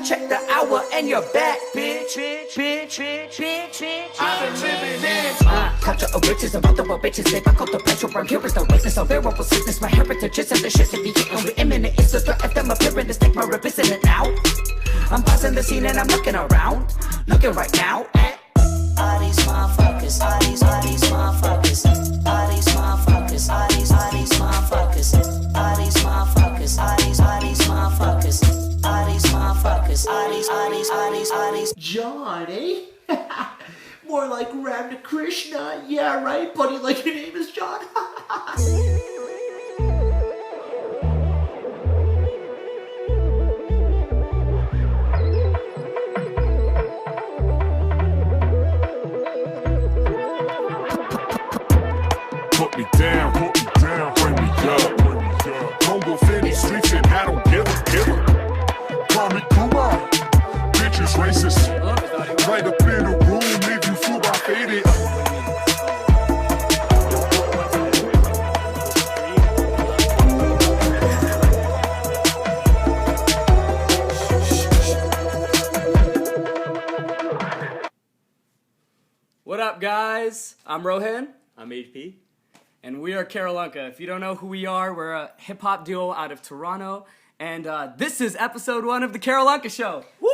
Check the hour and you're back, bitch. I've been living in culture of riches, about the world bitches. Live, I call the pressure, I'm here is the witness of variable sickness. My heritage is and the shit to be hitting with imminent. It's the threat of them appearing to stick my revisit now. I'm pausing the scene and I'm looking around, looking right now at all these motherfuckers, all these motherfuckers, all these motherfuckers, all these motherfuckers, all these motherfuckers, all these motherfuckers, all these motherfuckers, all these. John, eh? More like Ram to Krishna. Yeah, right, buddy, like your name is John. Put me down, bring me up. Don't go finish streets and I don't give a. Call me Kuma, bitches racist. Right up in the room, leave you fool by faded. What up, guys? I'm Rohan. I'm HP. And we are Keralanka. If you don't know who we are, we're a hip-hop duo out of Toronto. And this is episode 1 of the Keralanka Show. Woo!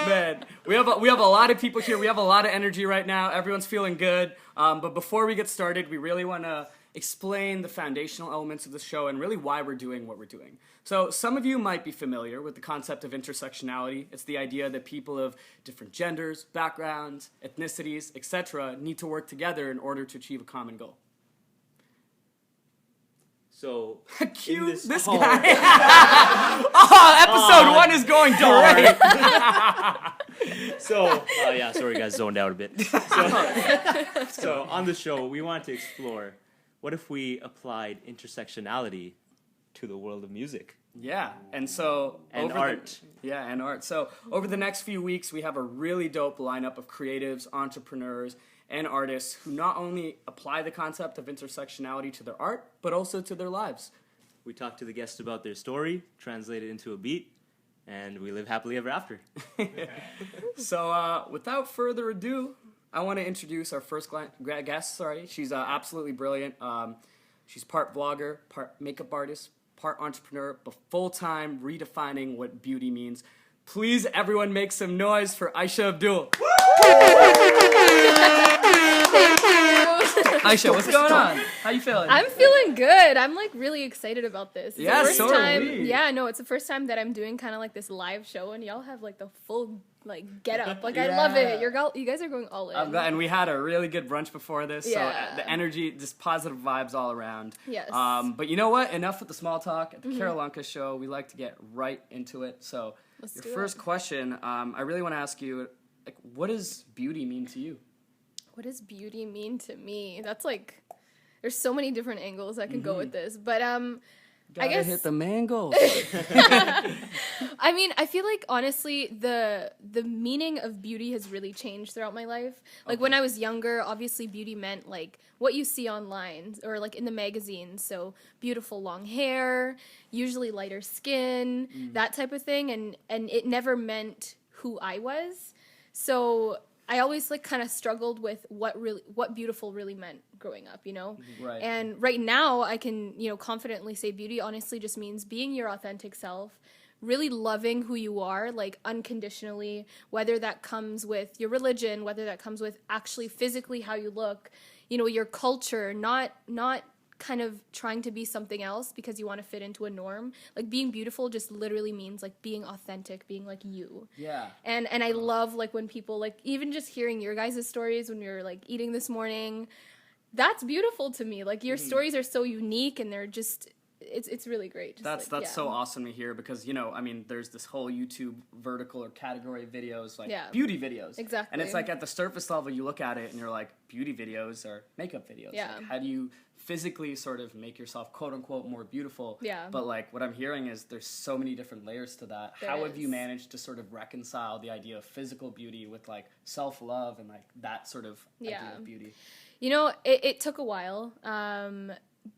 Man, we have a lot of people here. We have a lot of energy right now. Everyone's feeling good. But before we get started, we really want to explain the foundational elements of the show and really why we're doing what we're doing. So some of you might be familiar with the concept of intersectionality. It's the idea that people of different genders, backgrounds, ethnicities, etc. need to work together in order to achieve a common goal. So, Cue this guy. Episode 1 is going great. Sorry guys, zoned out a bit. So on the show, we want to explore what if we applied intersectionality to the world of music. Yeah, and so... And art. And art. So over the next few weeks, we have a really dope lineup of creatives, entrepreneurs, and artists who not only apply the concept of intersectionality to their art, but also to their lives. We talk to the guests about their story, translate it into a beat, and we live happily ever after. So without further ado, I want to introduce our first guest. She's absolutely brilliant. She's part vlogger, part makeup artist, part entrepreneur, but full-time redefining what beauty means. Please, everyone, make some noise for AYSHA Abdul. AYSHA, what's going on? How you feeling? I'm feeling good. I'm like really excited about this. It's Yeah, the first so are time. we. Yeah, no, it's the first time that I'm doing kind of like this live show, and y'all have like the full like get up. Like I love it. You guys are going all in. And we had a really good brunch before this, Yeah. so the energy, just positive vibes all around. Yes. But you know what? Enough with the small talk. At the Keralanka Show, we like to get right into it. So Let's your do first it. question, I really want to ask you, like, what does beauty mean to you? What does beauty mean to me? That's like, there's so many different angles I can go with this, but Gotta guess- hit the mango. I mean, I feel like honestly, the meaning of beauty has really changed throughout my life. Like when I was younger, obviously beauty meant like what you see online or like in the magazines. So beautiful long hair, usually lighter skin, that type of thing, and it never meant who I was. So I always like kind of struggled with what beautiful really meant growing up, you know? Right. And right now I can, confidently say beauty honestly just means being your authentic self, really loving who you are, like unconditionally, whether that comes with your religion, whether that comes with actually physically how you look, your culture, not kind of trying to be something else because you want to fit into a norm. Like being beautiful just literally means like being authentic, being like you. Yeah. And I love like when people like even just hearing your guys' stories when we were like eating this morning, that's beautiful to me. Like your stories are so unique and they're just it's really great. Just That's so awesome to hear because, there's this whole YouTube vertical or category of videos, like beauty videos. Exactly. And it's like at the surface level, you look at it and you're like, beauty videos are makeup videos. Yeah. Like, how do you physically sort of make yourself, quote unquote, more beautiful? Yeah. But like what I'm hearing is there's so many different layers to that. There How have you is. managed to sort of reconcile the idea of physical beauty with like self-love and like that sort of idea of beauty? It took a while.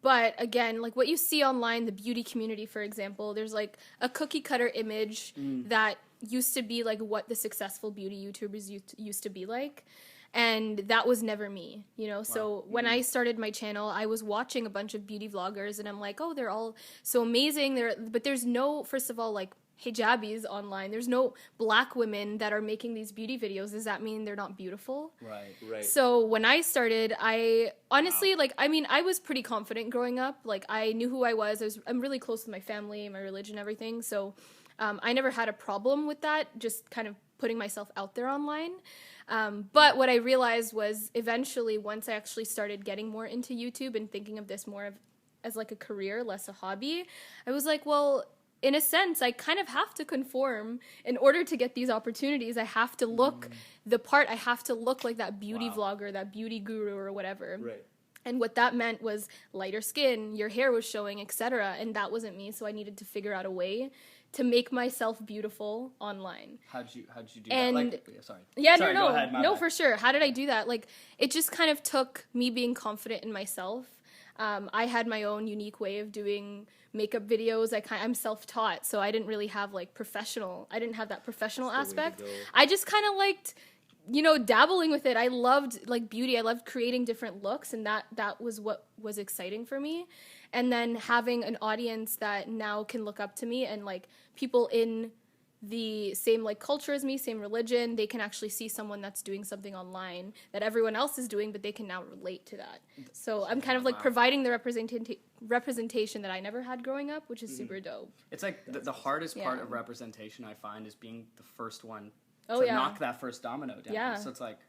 But again, like what you see online, the beauty community, for example, there's like a cookie cutter image that used to be like what the successful beauty YouTubers used to be like. And that was never me, you know? So when I started my channel, I was watching a bunch of beauty vloggers and I'm like, oh, they're all so amazing. But there's no, first of all, like hijabis online. There's no black women that are making these beauty videos. Does that mean they're not beautiful? Right. So when I started, I honestly, like, I mean, I was pretty confident growing up. Like, I knew who I was. I'm really close with my family, my religion, everything. So I never had a problem with that, just kind of putting myself out there online. But what I realized was eventually, once I actually started getting more into YouTube and thinking of this more as like a career, less a hobby, I was like, well, in a sense, I kind of have to conform in order to get these opportunities. I have to look the part. I have to look like that beauty vlogger, that beauty guru or whatever. Right. And what that meant was lighter skin, your hair was showing, etc. And that wasn't me, so I needed to figure out a way to make myself beautiful online. How'd you do And- that? Like, sorry. Yeah, Sorry, no, go ahead, my no, bad. for sure. How did I do that? Like, it just kind of took me being confident in myself. I had my own unique way of doing makeup videos. I'm self-taught, so I didn't really have like I didn't have that professional aspect. go. I just kind of liked, dabbling with it. I loved like beauty. I loved creating different looks, and that was what was exciting for me. And then having an audience that now can look up to me, and like people in the same like culture as me, same religion, they can actually see someone that's doing something online that everyone else is doing, but they can now relate to that. So I'm kind of like providing the representation that I never had growing up, which is super dope. It's like the hardest part Yeah. of representation I find is being the first one Oh, to yeah. knock that first domino down. Yeah. So it's like,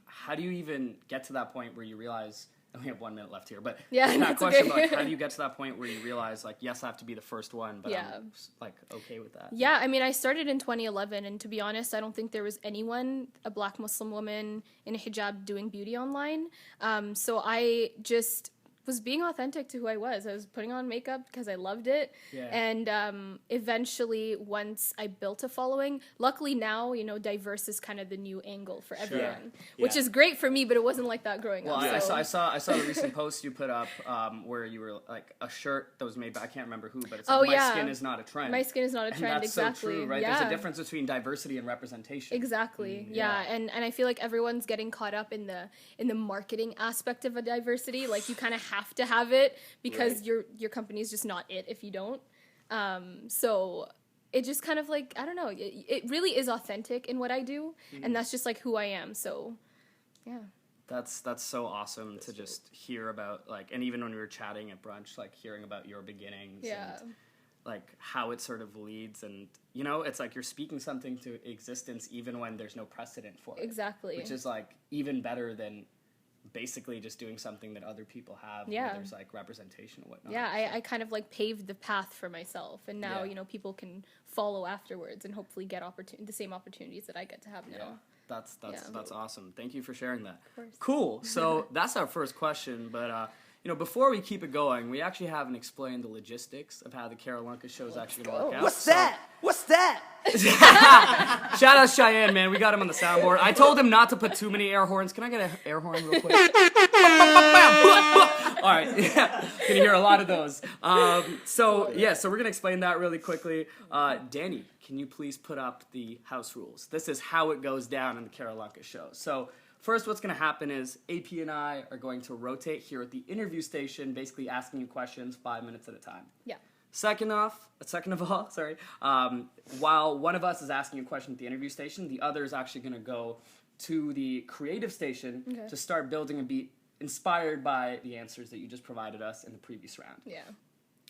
how do you even get to that point where you realize? We have 1 minute left here, but Yeah, it's not a that's question. okay. But like, how do you get to that point where you realize, like, yes, I have to be the first one, but Yeah. I'm like okay with that? Yeah, I mean, I started in 2011, and to be honest, I don't think there was anyone, a black Muslim woman in a hijab, doing beauty online. So I just was being authentic to who I was. I was putting on makeup because I loved it. Yeah. And eventually, once I built a following, luckily now, diverse is kind of the new angle for everyone, which Yeah. is great for me, but it wasn't like that growing Well, up. I saw the recent post you put up where you were like a shirt that was made by I can't remember who, but it's like, Oh, my yeah. skin is not a trend. My skin is not a And trend, that's exactly. so true, right? Yeah. There's a difference between diversity and representation. Exactly. Yeah. And I feel like everyone's getting caught up in the marketing aspect of a diversity. Like you kind of have to have it because Right. your company is just not it if you don't. So it just kind of like, I don't know, it really is authentic in what I do, and that's just like who I am. So yeah. That's so awesome to just hear about, like, and even when we were chatting at brunch, like hearing about your beginnings Yeah. and like how it sort of leads, and it's like you're speaking something to existence even when there's no precedent for it. Exactly. Which is like even better than basically just doing something that other people have where Yeah. there's like representation and whatnot. Yeah, I kind of like paved the path for myself, and now Yeah. people can follow afterwards and hopefully get the same opportunities that I get to have now. Yeah. That's Yeah. awesome. Thank you for sharing that. Of course. Cool. So that's our first question, but before we keep it going, we actually haven't explained the logistics of how the Keralanka Show is actually going to work out. What's that? What's that? Shout out Cheyenne, man. We got him on the soundboard. I told him not to put too many air horns. Can I get an air horn real quick? All right. Yeah. Gonna hear a lot of those. So we're gonna explain that really quickly. Danny, can you please put up the house rules? This is how it goes down in the Keralanka Show. So first, what's going to happen is AP and I are going to rotate here at the interview station, basically asking you questions 5 minutes at a time. Yeah. Second of all, while one of us is asking a question at the interview station, the other is actually going to go to the creative station to start building a beat inspired by the answers that you just provided us in the previous round. Yeah.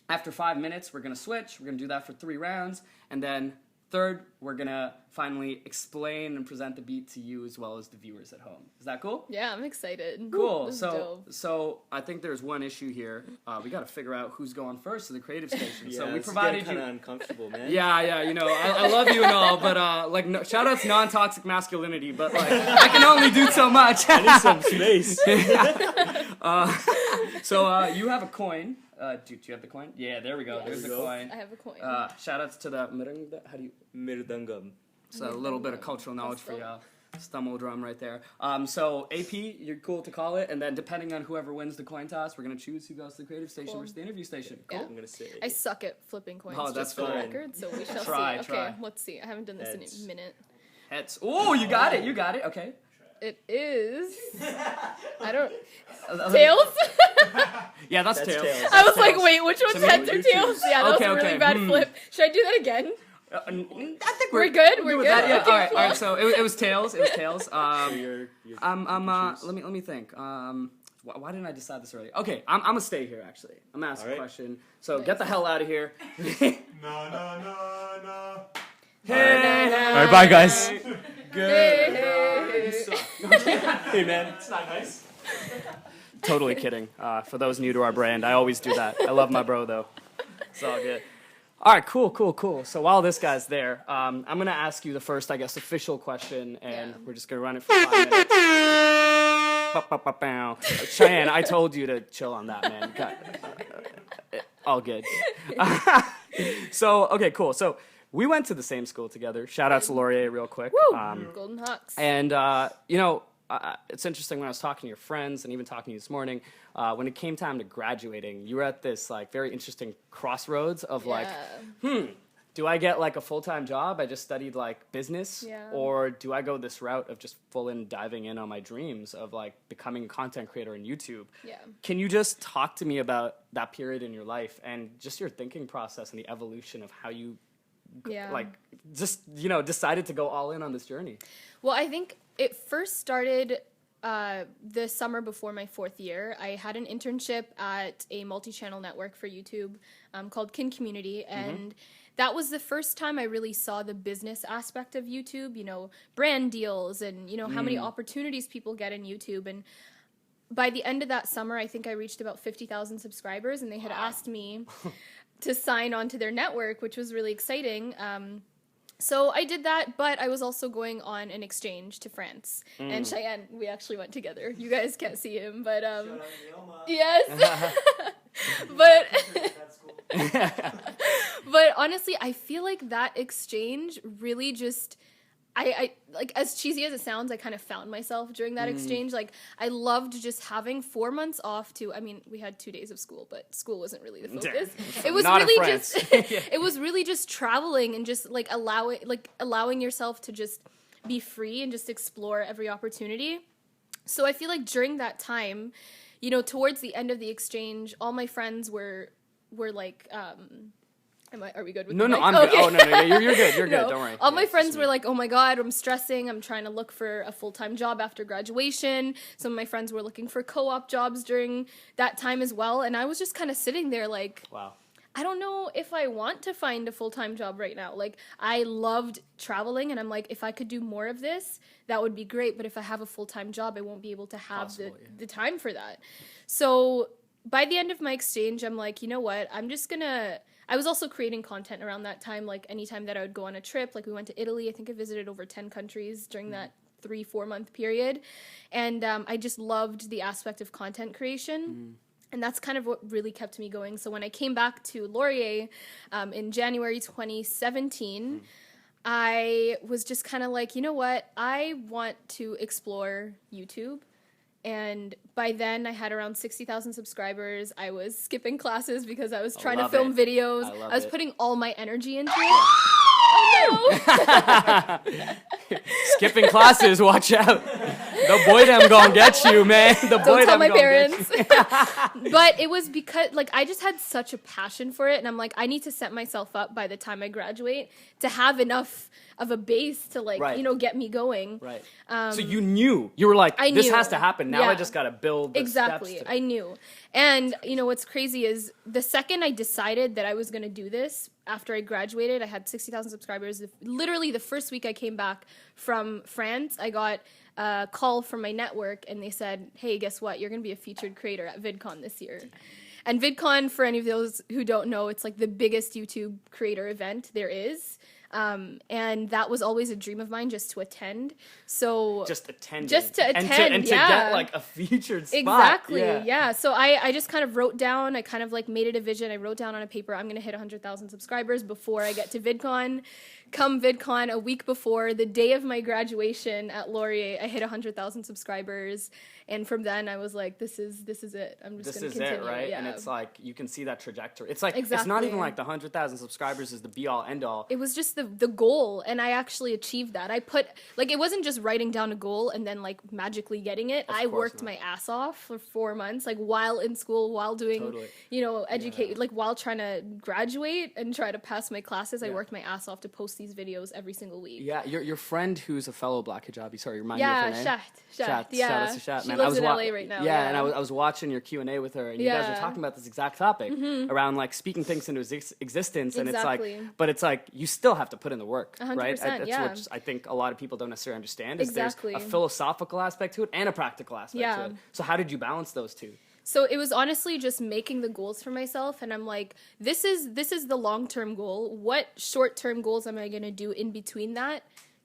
After 5 minutes, we're going to switch. We're going to do that for 3 rounds. And then third, we're going to finally explain and present the beat to you as well as the viewers at home. Is that cool? Yeah, I'm excited. Cool. This is So dope. so I think there's one issue here. We got to figure out who's going first to the creative station. Yeah, so we it's provided kind you. of uncomfortable, man. Yeah, I love you and all, but shout out to non-toxic masculinity, but like I can only do so much. I need some space. So you have a coin. Do you have the coin? Yeah, there we go. Yes. There's the There we go. coin. I have a coin. Shout outs to the how do you? Mirdangam. So a little bit of cultural knowledge for y'all. Stumble drum right there. So AP, you're cool to call it, and then depending on whoever wins the coin toss, we're gonna choose who goes to the creative station versus the interview station. Cool. Yeah. I'm gonna say. I suck at flipping coins, Oh, that's just for the fine. record, so we shall Try, see. try. Okay, let's see. I haven't done this Heads. in a minute. Heads. Oh, you got it. You got it. Okay. It is. I don't. Tails? Yeah, that's That's tails. tails. I was like, wait, which one's So heads or you tails? choose. Yeah, that Okay, was a really okay, bad flip. Should I do that again? I think We're good? We're with good? that. Yeah. Okay, all right. cool. All right. So it was tails. It was tails. You're Let me think. Why didn't I decide this early? Okay, I'm gonna stay here. Actually, I'm gonna ask All a right. question. So get the hell out of here. No, no, no, no. Hey. All right, bye guys. Hey. Hey man. It's not nice. Totally kidding. For those new to our brand, I always do that. I love my bro though. It's all good. All right, cool. So while this guy's there, I'm gonna ask you the first, I guess, official question, and Yeah. we're just gonna run it for 5 minutes. Ba-ba-ba-bow. Cheyenne, I told you to chill on that, man. All good. So okay, cool. So we went to the same school together. Shout out to Laurier real quick. Woo! Golden Hawks. And, it's interesting when I was talking to your friends and even talking to you this morning, when it came time to graduating, you were at this, like, very interesting crossroads of, like, do I get, like, a full-time job? I just studied, like, business. Yeah. Or do I go this route of just full in diving in on my dreams of, like, becoming a content creator on YouTube? Yeah. Can you just talk to me about that period in your life and just your thinking process and the evolution of how you Yeah. like just decided to go all in on this journey? Well, I think it first started the summer before my 4th year. I had an internship at a multi-channel network for YouTube called Kin Community, and that was the first time I really saw the business aspect of YouTube, brand deals and, how many opportunities people get in YouTube. And by the end of that summer, I think I reached about 50,000 subscribers, and they had asked me to sign on to their network, which was really exciting. So I did that, but I was also going on an exchange to France. And Cheyenne, we actually went together. You guys can't see him, but yes. But honestly, I feel like that exchange really just I like, as cheesy as it sounds, I kind of found myself during that exchange. Like, I loved just having 4 months off we had 2 days of school, but school wasn't really the focus. It was Not in really France. just, it was really just traveling and just like allowing yourself to just be free and just explore every opportunity. So I feel like during that time, towards the end of the exchange, all my friends were like, are we good with No, the no, mic? I'm Okay. good. Oh, no, you're good. You're good. No. Don't worry. All my Yeah, friends just were me. like, oh my God, I'm stressing. I'm trying to look for a full-time job after graduation. Some of my friends were looking for co-op jobs during that time as well. And I was just kind of sitting there like, Wow. I don't know if I want to find a full-time job right now. Like, I loved traveling, and I'm like, if I could do more of this, that would be great. But if I have a full-time job, I won't be able to have the time for that. So by the end of my exchange, I'm like, you know what? I was also creating content around that time. Like, anytime that I would go on a trip, like we went to Italy, I think I visited over 10 countries during that 3-4 month period. And I just loved the aspect of content creation. And that's kind of what really kept me going. So when I came back to Laurier in January 2017, I was just kind of like, you know what? I want to explore YouTube. And by then, I had around 60,000 subscribers. I was skipping classes because I was trying to love film it. videos. I love I was it. putting all my energy into it. Oh, no. Skipping classes, watch out. The boy them gonna get you, man. The boy Don't tell them my gonna parents. get you. But it was because, like, I just had such a passion for it. And I'm like, I need to set myself up by the time I graduate to have enough of a base to, like, Right. get me going. Right. So you were like, I this knew. has to happen. Now I Yeah. just gotta build the Exactly. steps to- I knew. And, what's crazy is the second I decided that I was going to do this, after I graduated, I had 60,000 subscribers. Literally the first week I came back from France, I got a call from my network, and they said, hey, guess what? You're going to be a featured creator at VidCon this year. And VidCon, for any of those who don't know, it's like the biggest YouTube creator event there is. And that was always a dream of mine, just to attend. So Just attending. Just to attend, and to yeah. get like a featured spot. Exactly. Yeah. So I just kind of wrote down, I kind of like made it a vision. I wrote down on a paper, I'm going to hit 100,000 subscribers before I get to VidCon. Come VidCon, a week before, the day of my graduation at Laurier, I hit 100,000 subscribers. And from then I was like, this is it. I'm just going to continue. This is it, right? Yeah. And it's like, you can see that trajectory. It's like, it's not Exactly. even like the 100,000 subscribers is the be all end all. It was just the goal, and I actually achieved that. I put, like, it wasn't just writing down a goal and then, like, magically getting it. I course worked not. my ass off for 4 months, like, while in school, while doing, Totally. you know, like, while trying to graduate and try to pass my classes. I Yeah. worked my ass off to post these videos every single week. Yeah, your friend who's a fellow Black Hijabi, sorry, remind me Yeah, of her name. Shaht. Yeah, Yeah. shout out to Shaht, She man. lives in wa- LA right now. Yeah, and I was watching your Q&A with her, and you guys were Yeah. talking about this exact topic around like speaking things into existence, and Exactly. it's like, but it's like you still have to put in the work, right? 100%, That's yeah. what I think a lot of people don't necessarily understand. Is Exactly. there's a philosophical aspect to it and a practical aspect Yeah. to it. So how did you balance those two? So it was honestly just making the goals for myself, and I'm like, this is the long-term goal. What short-term goals am I going to do in between that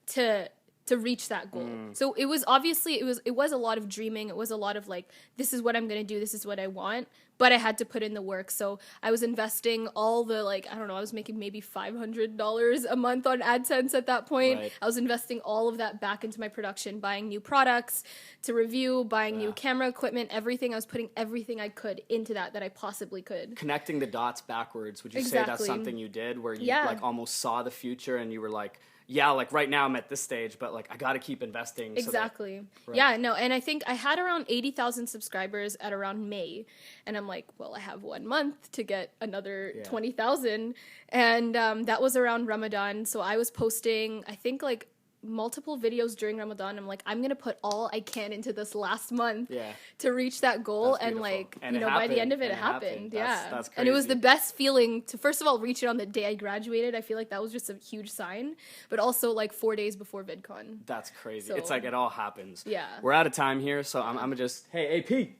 to reach that goal? So it was obviously it was a lot of dreaming. It was a lot of like, this is what I'm going to do, this is what I want, but I had to put in the work. So I was investing all the, like, I don't know, I was making maybe $500 a month on AdSense at that point. Right. I was investing all of that back into my production, buying new products to review, buying new camera equipment, everything. I was putting everything I could into that I possibly could. Connecting the dots backwards, would you say that's Exactly. something you did where you Yeah. like almost saw the future and you were like, yeah, like right now I'm at this stage, but like I got to keep investing. Exactly. Right. Yeah, no, and I think I had around 80,000 subscribers at around May, and I'm like, well, I have 1 month to get another 20,000, and that was around Ramadan, so I was posting, I think, like, multiple videos during Ramadan. I'm like, I'm gonna put all I can into this last month Yeah. to reach that goal, That's and beautiful. like, And you it know, by the end of happened, it, it and it happened. happened. Yeah, That's and it was crazy. the best feeling to first of all reach it on the day I graduated. I feel like that was just a huge sign, but also like 4 days before VidCon. That's crazy. So- It's like it all happens. Yeah. We're out of time here, so I'm gonna just, hey, AP.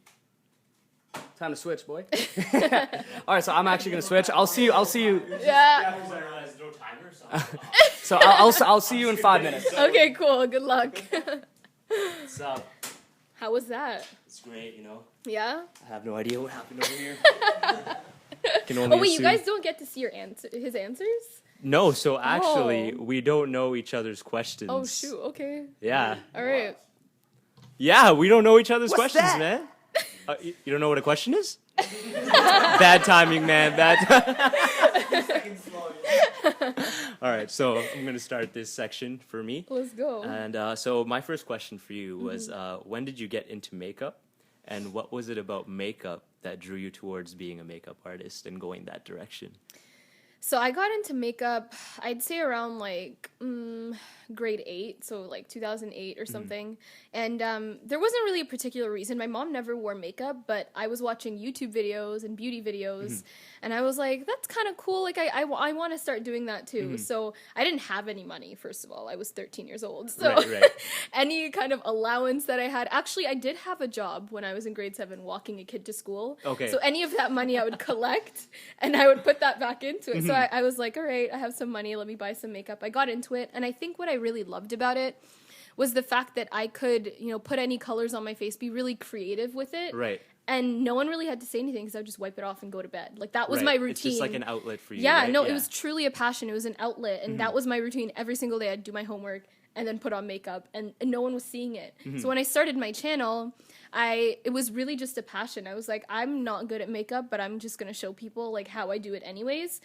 Time to switch, boy. All right, so I'm actually gonna switch. I'll see you. Yeah. So I'll see you in 5 minutes. Okay. Cool. Good luck. What's up? How was that? It's great, you know. Yeah. I have no idea what happened over here. Can Oh only wait, you assume. guys don't get to see his answers? No, so actually, Oh. we don't know each other's questions. Oh shoot. Okay. Yeah. All right. Yeah, we don't know each other's What's questions, that? man. You don't know what a question is? Bad timing, man. All right, so I'm going to start this section for me. Let's go. And so my first question for you was, when did you get into makeup? And what was it about makeup that drew you towards being a makeup artist and going that direction? So I got into makeup, I'd say around like grade 8, so like 2008 or something. And there wasn't really a particular reason. My mom never wore makeup, but I was watching YouTube videos and beauty videos, and I was like, that's kind of cool. Like I want to start doing that too. So I didn't have any money, first of all. I was 13 years old. So Right. any kind of allowance that I had, actually I did have a job when I was in grade 7 walking a kid to school. Okay. So any of that money I would collect and I would put that back into it. So I was like, all right, I have some money, let me buy some makeup. I got into it, and I think what I really loved about it was the fact that I could, you know, put any colors on my face, be really creative with it. Right. And no one really had to say anything because I would just wipe it off and go to bed. Like, that was Right. my routine. It's just like an outlet for you. Yeah, right? no, it was truly a passion. It was an outlet, and that was my routine. Every single day I'd do my homework and then put on makeup, and no one was seeing it. So when I started my channel, it was really just a passion. I was like, I'm not good at makeup, but I'm just going to show people, like, how I do it anyways.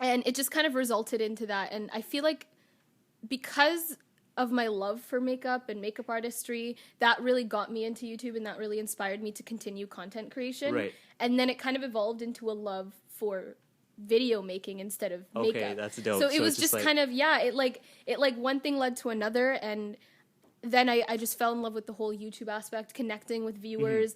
And it just kind of resulted into that. And I feel like because of my love for makeup and makeup artistry, that really got me into YouTube, and that really inspired me to continue content creation. Right. And then it kind of evolved into a love for video making instead of makeup. Okay, that's dope. So it So was it's just just like- kind of, it like one thing led to another, and then I just fell in love with the whole YouTube aspect, connecting with viewers,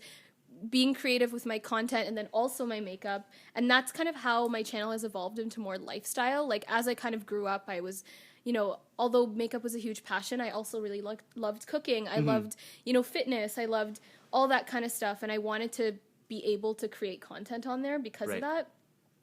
being creative with my content, and then also my makeup. And that's kind of how my channel has evolved into more lifestyle. Like, as I kind of grew up, I was, you know, although makeup was a huge passion, I also really loved cooking. I loved, you know, fitness. I loved all that kind of stuff. And I wanted to be able to create content on there because Right. of that.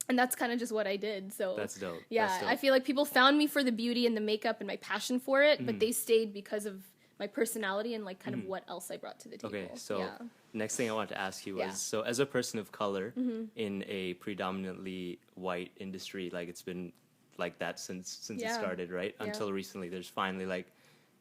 And that's kind of just what I did. So That's dope. yeah, That's dope. I feel like people found me for the beauty and the makeup and my passion for it, but they stayed because of my personality and like kind of what else I brought to the table. Okay, so yeah. next thing I wanted to ask you was, Yeah. so as a person of color in a predominantly white industry, like it's been like that since it Yeah. started, right? Yeah. Until recently, there's finally like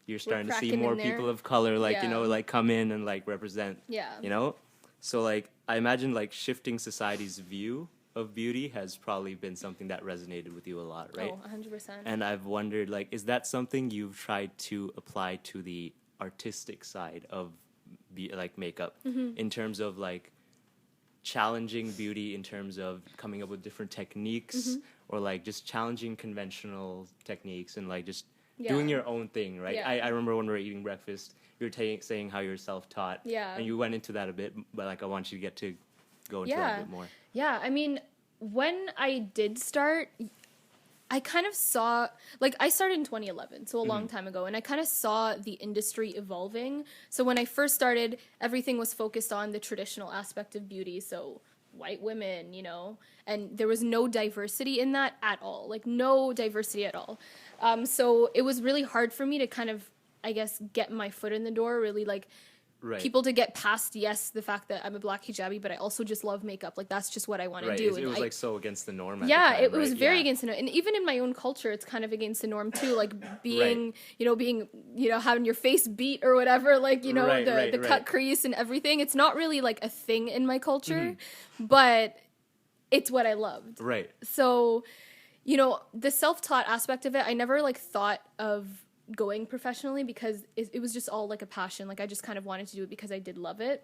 you're starting to see cracking more in there. people of color, like you Yeah. know, like come in and like represent. Yeah. You know, so like I imagine like shifting society's view of beauty has probably been something that resonated with you a lot, right? Oh, 100%. And I've wondered, like, is that something you've tried to apply to the artistic side of like makeup in terms of like challenging beauty in terms of coming up with different techniques or like just challenging conventional techniques and like just doing Yeah. your own thing, right? Yeah. I remember when we were eating breakfast, you were saying how you're self-taught. Yeah. And you went into that a bit, but like I want you to get to go into that Yeah. a bit more. Yeah, I mean, when I did start, I kind of saw, like, I started in 2011, so a long time ago, and I kind of saw the industry evolving. So when I first started, everything was focused on the traditional aspect of beauty, so white women, you know, and there was no diversity in that at all, like, no diversity at all. So it was really hard for me to kind of, I guess, get my foot in the door, really, like, Right. people to get past, yes, the fact that I'm a black hijabi, but I also just love makeup. Like, that's just what I want to Right. do. It And was I- like so against the norm. At yeah, the time, it was right? very Yeah. against the norm. And even in my own culture, it's kind of against the norm too. Like being, you know, having your face beat or whatever, like, you know, Right, the right, cut right. crease and everything. It's not really like a thing in my culture, but it's what I loved. Right. So, you know, the self-taught aspect of it, I never like thought of going professionally because it was just all like a passion. Like I just kind of wanted to do it because I did love it.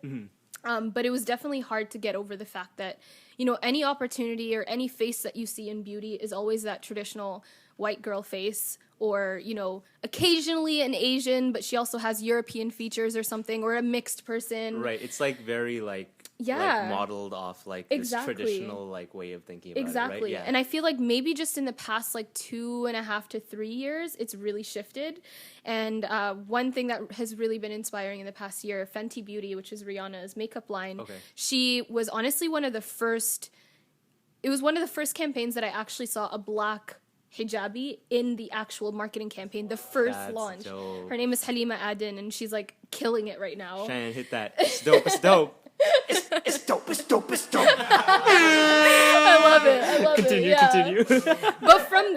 But it was definitely hard to get over the fact that, you know, any opportunity or any face that you see in beauty is always that traditional white girl face, or, you know, occasionally an Asian, but she also has European features or something, or a mixed person. Right. It's like very like Yeah. modeled off like Exactly. this traditional like way of thinking about Exactly. it, right? Yeah. And I feel like maybe just in the past like 2.5 to 3 years, it's really shifted. And one thing that has really been inspiring in the past year, Fenty Beauty, which is Rihanna's makeup line, Okay. she was honestly one of the first campaigns that I actually saw a black hijabi in the actual marketing campaign, the first That's launch. dope. Her name is Halima Aden, and she's like killing it right now. Shannon, hit that. It's dope. It's dope. It's dope, it's dope, it's dope. I love it. I love Continue. it. Yeah. Continue. But from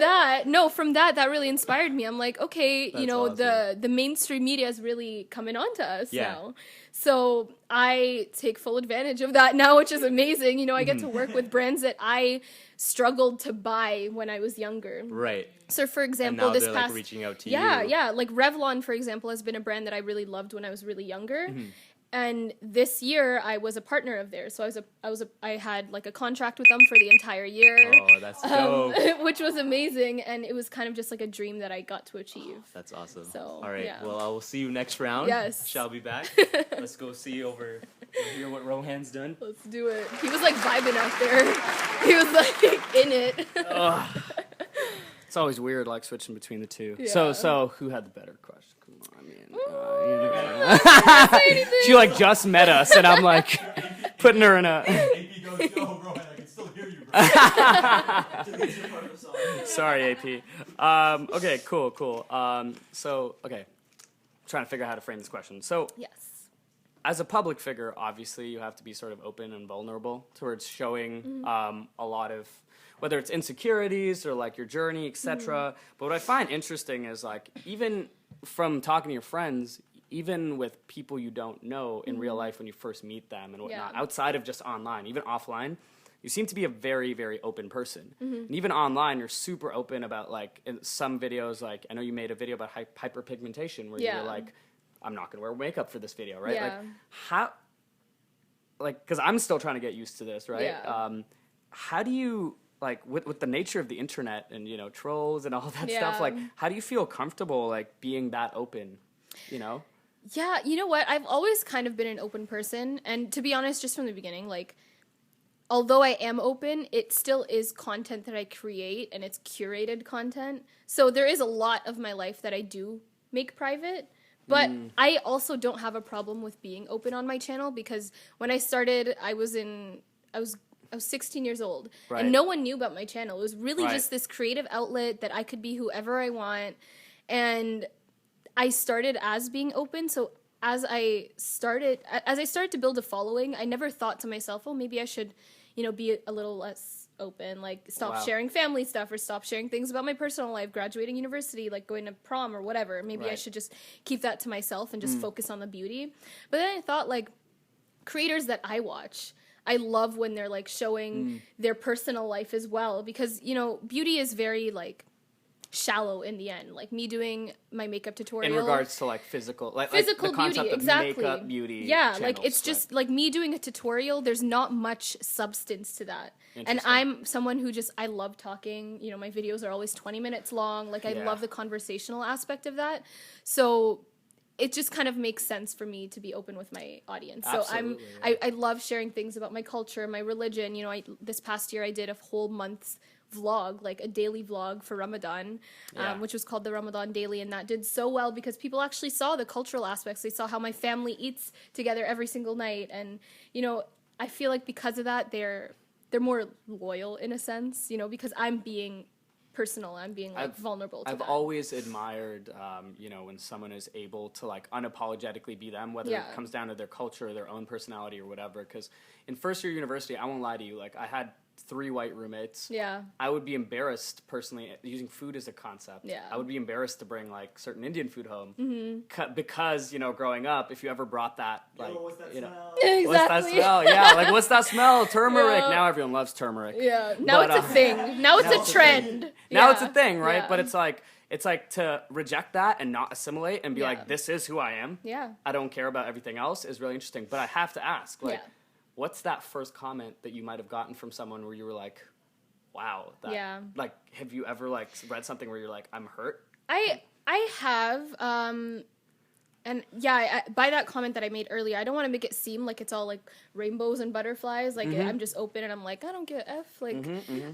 that really inspired me. I'm like, okay, you That's know, awesome. the mainstream media is really coming on to us Yeah. now. So I take full advantage of that now, which is amazing. You know, I get to Mm-hmm. work with brands that I struggled to buy when I was younger. Right. So for And example, now this they're past like reaching out to yeah, you. yeah, like Revlon, for example, has been a brand that I really loved when I was really younger. Mm-hmm. And this year, I was a partner of theirs, so I had like a contract with them for the entire year, Oh, that's dope. which was amazing, and it was kind of just like a dream that I got to achieve. That's awesome. So, all right. yeah. Well, I will see you next round. Yes. Shall be back. Let's go see over here what Rohan's done. Let's do it. He was like vibing out there. He was like in it. It's always weird, like switching between the two. Yeah. So who had the better question? Come on, I mean, she like just met us, and I'm like putting her in a. AP goes, no, Rohan, I can still hear you, bro. Sorry, AP. Okay, cool. So okay, trying to figure out how to frame this question. So Yes. as a public figure, obviously you have to be sort of open and vulnerable towards showing a lot of, whether it's insecurities or like your journey, etc. But what I find interesting is like, even from talking to your friends, even with people you don't know in real life when you first meet them and whatnot, Yeah. outside of just online, even offline, you seem to be a very, very open person. And even online, you're super open about like, in some videos, like I know you made a video about hyperpigmentation where you Yeah. were like, I'm not gonna wear makeup for this video, right? Yeah. Like how, like, because I'm still trying to get used to this, right? Yeah. How do you, like, with the nature of the internet and, you know, trolls and all that stuff, Yeah. like, how do you feel comfortable, like, being that open, you know? Yeah, you know what? I've always kind of been an open person, and to be honest, just from the beginning, like, although I am open, it still is content that I create, and it's curated content. So there is a lot of my life that I do make private, but I also don't have a problem with being open on my channel, because when I started, I was I was 16 years old, Right. and no one knew about my channel. It was really Right. just this creative outlet that I could be whoever I want, and I started as being open. So as I started to build a following, I never thought to myself, oh, maybe I should, be a little less open, like stop Wow. sharing family stuff or stop sharing things about my personal life, graduating university, like going to prom or whatever. Maybe I Right. should just keep that to myself and just focus on the beauty. But then I thought, like, creators that I watch, I love when they're like showing their personal life as well, because beauty is very like shallow in the end. Like me doing my makeup tutorial In regards to like physical, like physical the concept beauty, of exactly. makeup beauty. Yeah, like channels, it's just like me doing a tutorial. There's not much substance to that, and Interesting. I'm someone who I love talking. My videos are always 20 minutes long. Like I Yeah. love the conversational aspect of that. So it just kind of makes sense for me to be open with my audience. So Absolutely, I love sharing things about my culture, my religion. This past year I did a whole month's vlog, like a daily vlog for Ramadan, Yeah. which was called the Ramadan Daily, and that did so well because people actually saw the cultural aspects. They saw how my family eats together every single night, and I feel like because of that they're more loyal in a sense, because I'm being personal, I'm being like vulnerable to I've that. always admired, when someone is able to like unapologetically be them, whether Yeah. it comes down to their culture or their own personality or whatever. Because in first year university, I won't lie to you, like I had 3 white roommates. Yeah. I would be embarrassed personally using food as a concept. Yeah. I would be embarrassed to bring like certain Indian food home because growing up, if you ever brought that like What's that smell? Exactly. what's that smell? Yeah, like what's that smell? Turmeric. Yeah. Now everyone loves turmeric. Yeah. Now But, it's a thing. Now it's a trend. Now it's a Yeah. thing, right? Yeah. But it's like to reject that and not assimilate and be Yeah. like, this is who I am. Yeah. I don't care about everything else is really interesting. But I have to ask, like, Yeah. what's that first comment that you might have gotten from someone where you were like, wow, that, Yeah. like, have you ever like read something where you're like, I'm hurt? I have, and yeah, by that comment that I made earlier, I don't want to make it seem like it's all like rainbows and butterflies. Like I'm just open and I'm like, I don't give a F. Like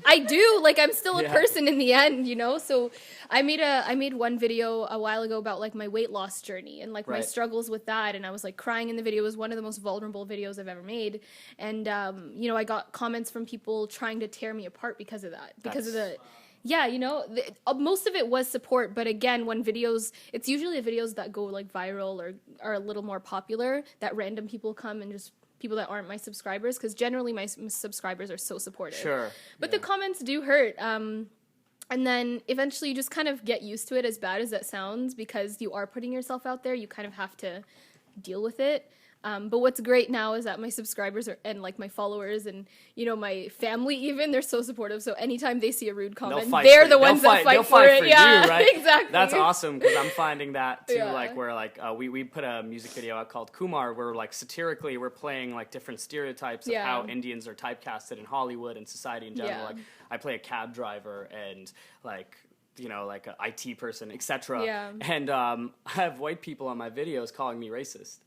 I do. Like I'm still a Yeah. person in the end, So I made one video a while ago about like my weight loss journey and like my Right. struggles with that, and I was like crying in the video. It was one of the most vulnerable videos I've ever made, and I got comments from people trying to tear me apart because of that, because of the. Yeah, most of it was support, but again, when videos, it's usually the videos that go like viral or are a little more popular that random people come and just people that aren't my subscribers, because generally my subscribers are so supportive. Sure. But the comments do hurt. And then eventually you just kind of get used to it, as bad as that sounds, because you are putting yourself out there. You kind of have to deal with it. But what's great now is that my subscribers and like my followers and my family even, they're so supportive. So anytime they see a rude comment, they're the ones that fight for it. Yeah, you, right? exactly. That's awesome, because I'm finding that too. Yeah. Like where like we put a music video out called Kumar, where like satirically we're playing like different stereotypes of Yeah. how Indians are typecasted in Hollywood and society in general. Yeah. Like I play a cab driver and like like an IT person, etc. Yeah. And I have white people on my videos calling me racist.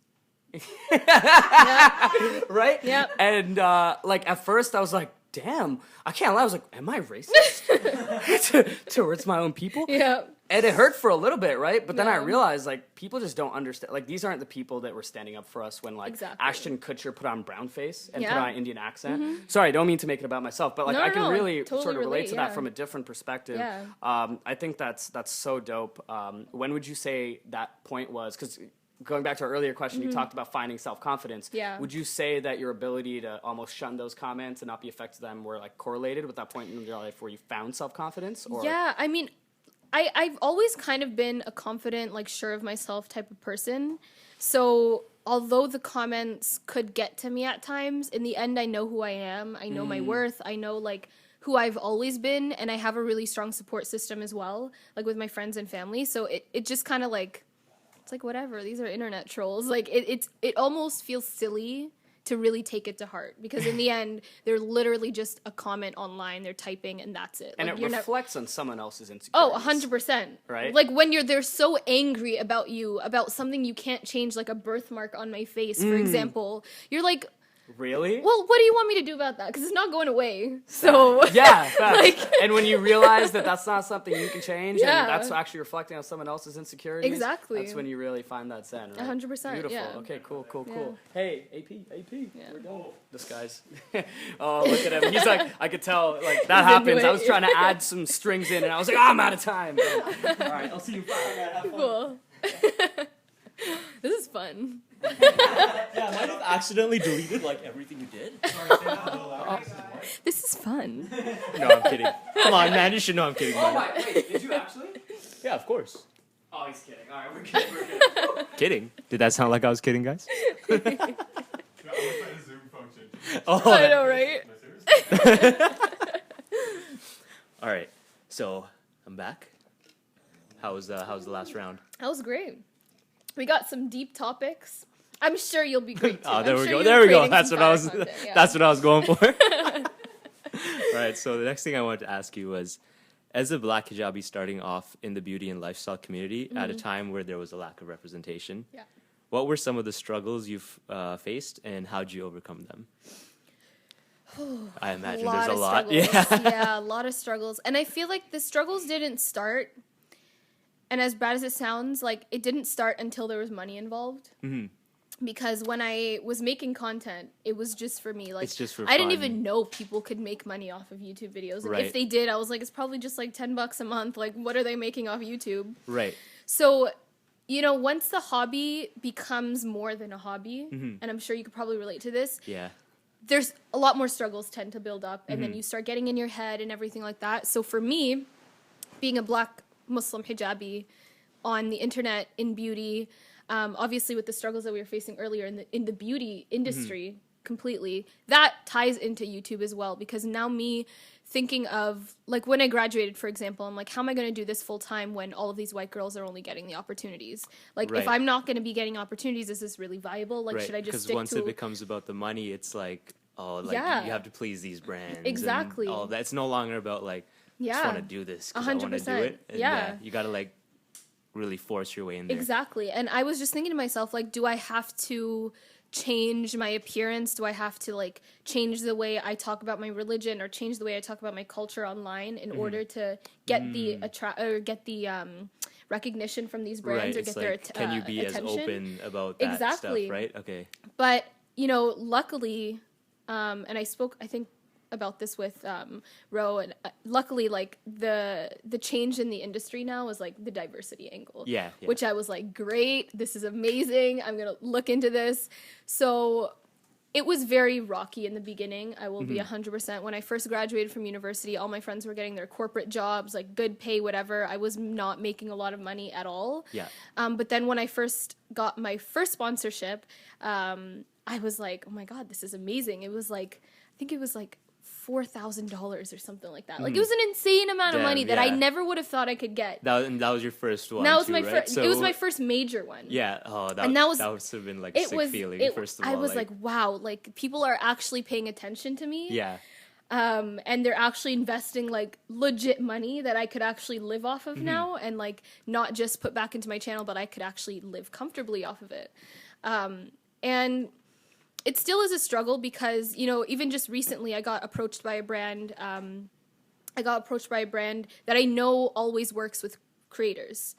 Right? Yep. And like at first I was like, damn, I can't lie. I was like, am I racist towards my own people? Yeah. And it hurt for a little bit, right? But then I Yeah. realized like people just don't understand. Like these aren't the people that were standing up for us when like Exactly. Ashton Kutcher put on brown face and put Yeah. on an Indian accent. Sorry, I don't mean to make it about myself, but like No, I no, can no, really totally sort of relate relate, to yeah. that from a different perspective. Yeah. I think that's so dope. When would you say that point was? Because going back to our earlier question, you talked about finding self-confidence. Mm-hmm. Yeah. Would you say that your ability to almost shun those comments and not be affected by them were like correlated with that point in your life where you found self-confidence? Or Yeah, I mean, I've always kind of been a confident, like sure of myself type of person. So although the comments could get to me at times, in the end I know who I am. I know my worth. I know like who I've always been, and I have a really strong support system as well, like with my friends and family. So it just kind of like, it's like whatever, these are internet trolls. Like it almost feels silly to really take it to heart, because in the end they're literally just a comment online, they're typing and that's it. and Like, it you're reflects on someone else's insecurities. Oh, 100%. Right? Like when they're so angry about you, about something you can't change, like a birthmark on my face, for example. You're like, Really? Well, what do you want me to do about that? Because it's not going away. So Yeah, facts. Like- and when you realize that that's not something you can change, Yeah. and that's actually reflecting on someone else's insecurities, Exactly. that's when you really find that zen, right? 100%, Beautiful. yeah. Okay, cool. Yeah. Hey, AP, we're done. This guy's. Oh, look at him. He's like, I could tell, like, that He's into happens. I it. was trying to add some strings in, and I was like, oh, I'm out of time. All right, I'll see you. Bye. Have fun. cool. This is fun. Yeah, I might have accidentally deleted like everything you did. This is fun. No, I'm kidding. Come on, man, you should know I'm kidding. Oh, Man. wait, did you actually? Yeah, of course. Oh, he's kidding. All right, we're good. Kidding. Did that sound like I was kidding, guys? I almost had a Zoom function. Oh, I know, right? Am I serious? all right. So I'm back. How was the last round? That was great. We got some deep topics. I'm sure you'll be great too. Oh, there I'm we sure go. you're There we go. creating That's some what I fire was. content, yeah. That's what I was going for. All right. So the next thing I wanted to ask you was, as a Black hijabi starting off in the beauty and lifestyle community at a time where there was a lack of representation, Yeah. what were some of the struggles you've faced, and how did you overcome them? I imagine there's a lot. Struggles. Yeah. Yeah, a lot of struggles. And I feel like the struggles didn't start, and as bad as it sounds, like it didn't start until there was money involved. Mm-hmm. Because when I was making content, it was just for me. Like, It's just for I didn't fun. even know people could make money off of YouTube videos. And Right. if they did, I was like, it's probably just like $10 a month. Like, what are they making off YouTube? Right. So, you know, once the hobby becomes more than a hobby, Mm-hmm. and I'm sure you could probably relate to this, Yeah. there's a lot more struggles tend to build up, and then Mm-hmm. you start getting in your head and everything like that. So for me, being a Black Muslim hijabi on the internet in beauty, obviously with the struggles that we were facing earlier in the beauty industry completely, that ties into YouTube as well, because now me thinking of, like, when I graduated, for example, I'm like, how am I going to do this full time when all of these white girls are only getting the opportunities? Like, Right. if I'm not going to be getting opportunities, is this really viable? Like, Right. should I just Because stick once to it becomes about the money, it's like, oh, like Yeah. you have to please these brands. Exactly. And all that. It's no longer about like, I just Yeah. want to do this because I want to do 100%. it. And Yeah. You got to like really force your way in there. Exactly. And I was just thinking to myself, like, do I have to change my appearance? Do I have to, like, change the way I talk about my religion or change the way I talk about my culture online in order to get the recognition from these brands Right. or It's get their like, can you be attention? as open about that Exactly. stuff, right? Okay. But, you know, luckily, and I spoke, I think, about this with Ro, and luckily, like, the change in the industry now is like the diversity angle. Yeah. Which I was like, great, this is amazing, I'm gonna look into this. So it was very rocky in the beginning, I will be 100%. When I first graduated from university, all my friends were getting their corporate jobs, like good pay, whatever. I was not making a lot of money at all. Yeah. But then when I first got my first sponsorship, I was like, oh my God, this is amazing. It was like, I think it was like $4,000 or something like that. Like, it was an insane amount of Damn, money that I yeah. never would have thought I could get. And that was your first one. That was too, my right? first. It was my first major one. Yeah. Oh, that, And that was- that would have been like a sick feeling. First of all, I was like, wow, like people are actually paying attention to me. yeah. And they're actually investing like legit money that I could actually live off of now, and like not just put back into my channel, but I could actually live comfortably off of it. And it still is a struggle because, you know, even just recently I got approached by a brand. I got approached by a brand that I know always works with creators.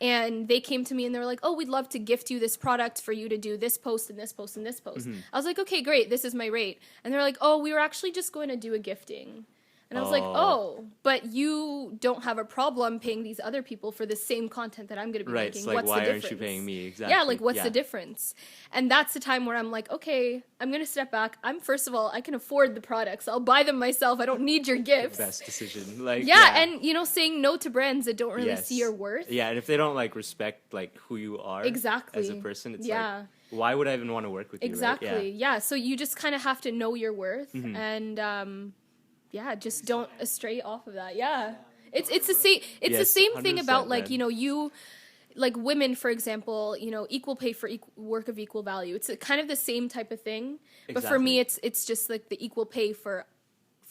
And they came to me and they were like, oh, we'd love to gift you this product for you to do this post and this post and this post. I was like, okay, great. This is my rate. And they're like, oh, we were actually just going to do a gifting. And I was like, oh, but you don't have a problem paying these other people for the same content that I'm going to be Right. making. It's like, What's why the aren't difference? you paying me? Exactly. Yeah, like, what's the difference? And that's the time where I'm like, okay, I'm going to step back. First of all, I can afford the products. I'll buy them myself. I don't need your gifts. Best decision. Like, Yeah, and, you know, saying no to brands that don't really Yes. see your worth. Yeah, and if they don't like respect like who you are Exactly. as a person, it's Yeah. like, why would I even want to work with Exactly. you? Right? Yeah. So you just kind of have to know your worth, Mm-hmm. and yeah, just don't astray off of that. Yeah. It's the same. It's the Yes, same thing 100%, about like, man. you know, you like women, for example, you know, equal pay for work of equal value. It's kind of the same type of thing, but for me, Exactly. it's just like the equal pay for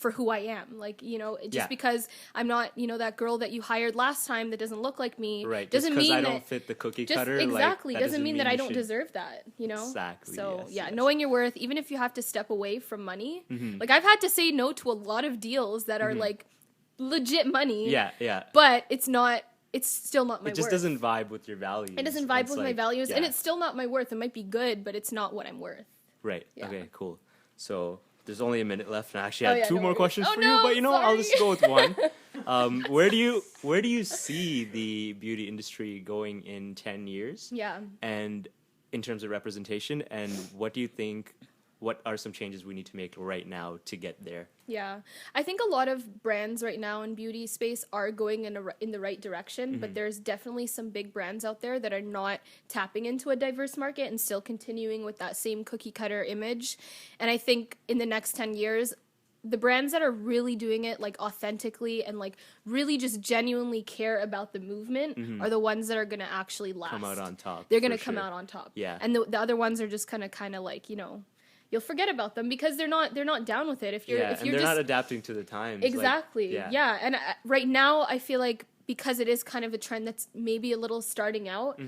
for who I am. Like, you know, just Yeah. because I'm not, you know, that girl that you hired last time that doesn't look like me, Right. doesn't Just 'cause mean I that don't fit the cookie just cutter. exactly like, that doesn't mean that I you don't should- deserve that, you know? Exactly, So yes, yeah, yes. knowing your worth, even if you have to step away from money, Mm-hmm. like I've had to say no to a lot of deals that are like legit money. Yeah, yeah. But it's still not my It just worth. doesn't vibe with your values. It doesn't vibe It's with my like- values, and yeah. it's still not my worth. It might be good, but it's not what I'm worth. Right. Yeah. Okay, cool. So there's only a minute left, and I actually Oh, had yeah, two no more worries. questions Oh, for no, you, but you know, I'll sorry. just go with one. Where do you see the beauty industry going in 10 years? Yeah. And in terms of representation, and what are some changes we need to make right now to get there? Yeah. I think a lot of brands right now in beauty space are going in the right direction, but there's definitely some big brands out there that are not tapping into a diverse market and still continuing with that same cookie cutter image. And I think in the next 10 years, the brands that are really doing it like authentically and like really just genuinely care about the movement are the ones that are going to actually last. Come out on top. They're going to for come sure. out on top. Yeah. And the other ones are just kind of like, you know, you'll forget about them because they're not down with it. If you're Yeah, if and you're they're just not adapting to the times. like, exactly. Yeah. And right now I feel like because it is kind of a trend that's maybe a little starting out,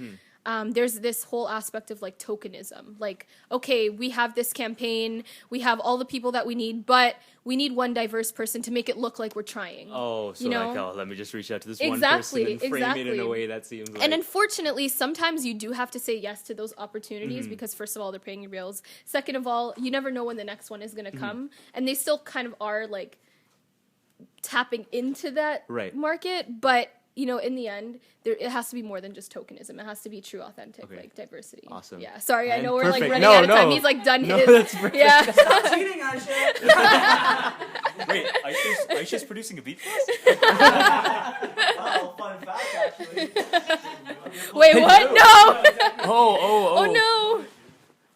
there's this whole aspect of like tokenism. Like, okay, we have this campaign, we have all the people that we need, but we need one diverse person to make it look like we're trying. Oh, so you know? like, oh, let me just reach out to this Exactly, one person and frame it in a exactly. way that seems like... And unfortunately, sometimes you do have to say yes to those Mm-hmm. opportunities because, first of all, they're paying your bills. Second of all, you never know when the next one is going to come. And they still kind of are, like, tapping into that Right. market. But, you know, in the end, it has to be more than just tokenism. It has to be true, authentic, Okay. like, diversity. Awesome. Yeah, sorry, I And know we're, like, perfect. running No, out of time. no. He's, like, done No, his. that's perfect. Yeah. Cheating, Aisha. Wait, Aisha's producing a beat for us? Oh, fun fact, actually. Wait, what? No! Oh Oh, no!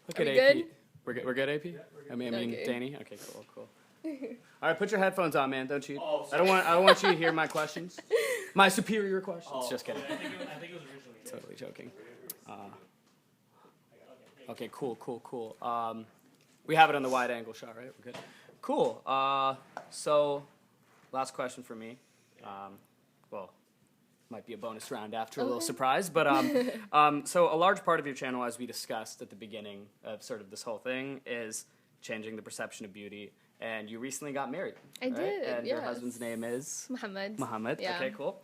Look Are at we AP. good? We're good, AP? I mean, Okay. Danny? Okay, cool. All right, put your headphones on, man. Don't cheat. I don't want you to hear my questions. My superior questions. Just kidding. I think it was originally. Totally joking. Okay, cool. We have it on the wide angle shot, right? We're good. Cool. So, last question for me. Well, might be a bonus round after a little Okay. surprise, but so a large part of your channel, as we discussed at the beginning of sort of this whole thing, is changing the perception of beauty. And you recently got married. I right? did, And your yes. husband's name is Muhammad. Muhammad. Yeah. Okay, cool.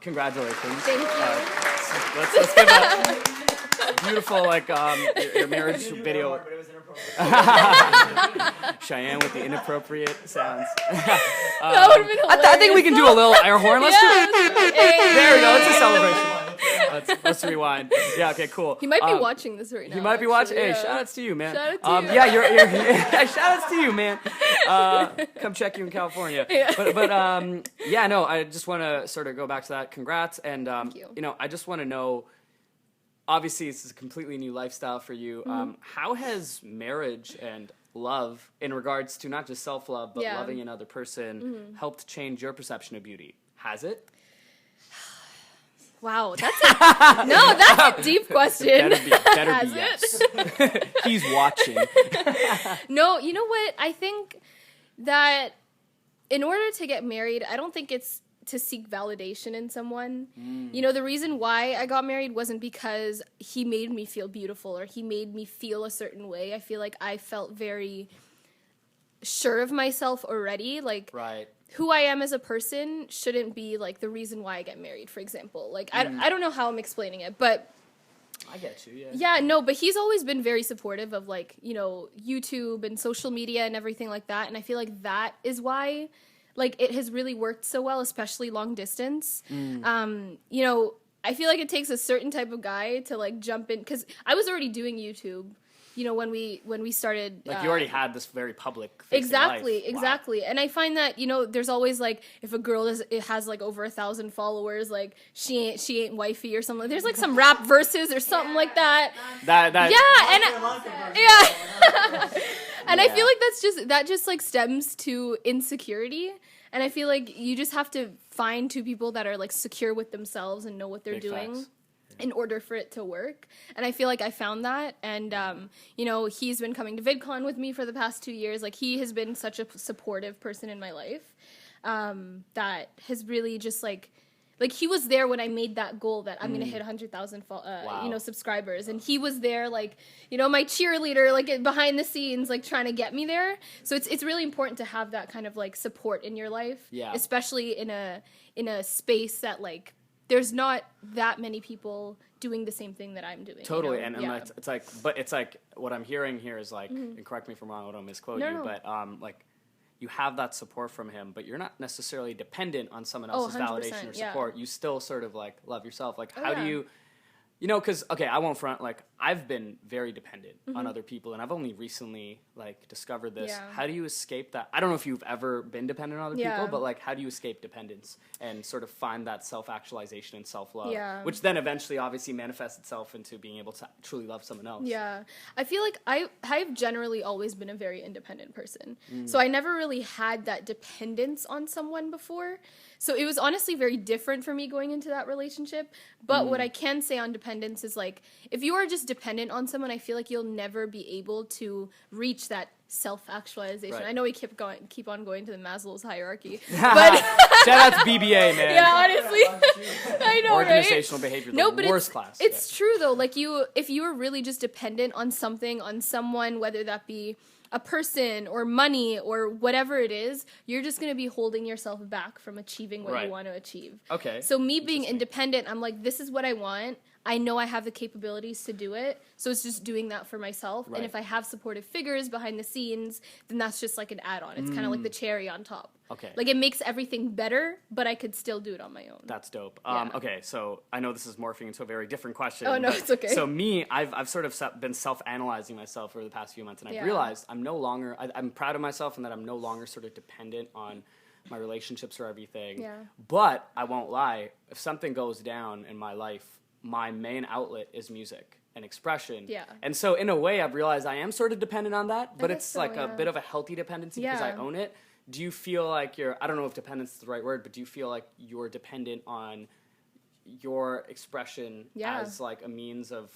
Congratulations. Thank you. Let's give a beautiful your marriage video. But it was inappropriate. Cheyenne with the inappropriate sounds. That would have been hilarious. I think we can do a little air horn. Let's do it. Hey. There we go. It's a celebration. Let's rewind. Yeah. Okay. Cool. He might be watching this right now. He might be watching. actually, Hey, yeah. shout outs to you, man. Shout out to you. Yeah, you're shout outs to you, man. Come check you in California. Yeah. But yeah, no, I just want to sort of go back to that. Congrats, and Thank you. you know, I just want to know. Obviously, this is a completely new lifestyle for you. Mm-hmm. How has marriage and love, in regards to not just self-love but Yeah. loving another person, helped change your perception of beauty? Has it? Wow, that's a deep question. Better Has be yes. He's watching. No, you know what? I think that in order to get married, I don't think it's to seek validation in someone. You know, the reason why I got married wasn't because he made me feel beautiful or he made me feel a certain way. I feel like I felt very sure of myself already. Like, Right. who I am as a person shouldn't be like the reason why I get married, for example. Like, I don't know how I'm explaining it, but I get you. Yeah. yeah, no, but he's always been very supportive of, like, you know, YouTube and social media and everything like that. And I feel like that is why, like, it has really worked so well, especially long distance. You know, I feel like it takes a certain type of guy to, like, jump in, because I was already doing YouTube, you know, when we started. Like you already had this very public. facing life. Wow. Exactly. And I find that, you know, there's always, like, if a girl has like over 1,000 followers, like she ain't wifey or something. There's like some rap verses or something like that. That Yeah, and I feel like that just like stems to insecurity. And I feel like you just have to find two people that are like secure with themselves and know what they're Big doing. facts. in order for it to work. And I feel like I found that. And, you know, he's been coming to VidCon with me for the past 2 years. Like, he has been such a supportive person in my life that has really just, like, he was there when I made that goal that I'm going to hit 100,000, you know, subscribers. And he was there, like, you know, my cheerleader, like, behind the scenes, like, trying to get me there. So it's really important to have that kind of, like, support in your life. Yeah. Especially in a space that, like, there's not that many people doing the same thing that I'm doing. Totally. You know? And it's like, what I'm hearing here is, like, and correct me if I'm wrong, I don't misquote you, but, like, you have that support from him, but you're not necessarily dependent on someone else's validation or support. You still sort of, like, love yourself. Like, how do you know, because, okay, I won't front, like, I've been very dependent on other people, and I've only recently, like, discovered this. Yeah. How do you escape that? I don't know if you've ever been dependent on other people, but, like, how do you escape dependence and sort of find that self-actualization and self-love, which then eventually obviously manifests itself into being able to truly love someone else? Yeah. I feel like I've generally always been a very independent person. So I never really had that dependence on someone before. So it was honestly very different for me going into that relationship. But what I can say on dependence is, like, if you are just dependent on someone, I feel like you'll never be able to reach that self-actualization. Right. I know we keep on going to the Maslow's hierarchy. But shout out to BBA, man. Yeah, honestly. I know, Organizational behavior, the worst class. It's true, though. Like, if you are really just dependent on something, on someone, whether that be a person or money or whatever it is, you're just going to be holding yourself back from achieving what you want to achieve. Okay. So me being independent, I'm like, this is what I want. I know I have the capabilities to do it, so it's just doing that for myself. Right. And if I have supportive figures behind the scenes, then that's just like an add-on. It's kind of like the cherry on top. Okay. Like, it makes everything better, but I could still do it on my own. That's dope. Okay, so I know this is morphing into a very different question. Oh, no, it's okay. So me, I've sort of been self-analyzing myself over the past few months, and I've realized I'm proud of myself and that I'm no longer sort of dependent on my relationships or everything. Yeah. But I won't lie, if something goes down in my life, my main outlet is music and expression. Yeah. And so in a way, I've realized I am sort of dependent on that, but it's like a bit of a healthy dependency because I own it. Do you feel like I don't know if dependence is the right word, but do you feel like you're dependent on your expression as like a means of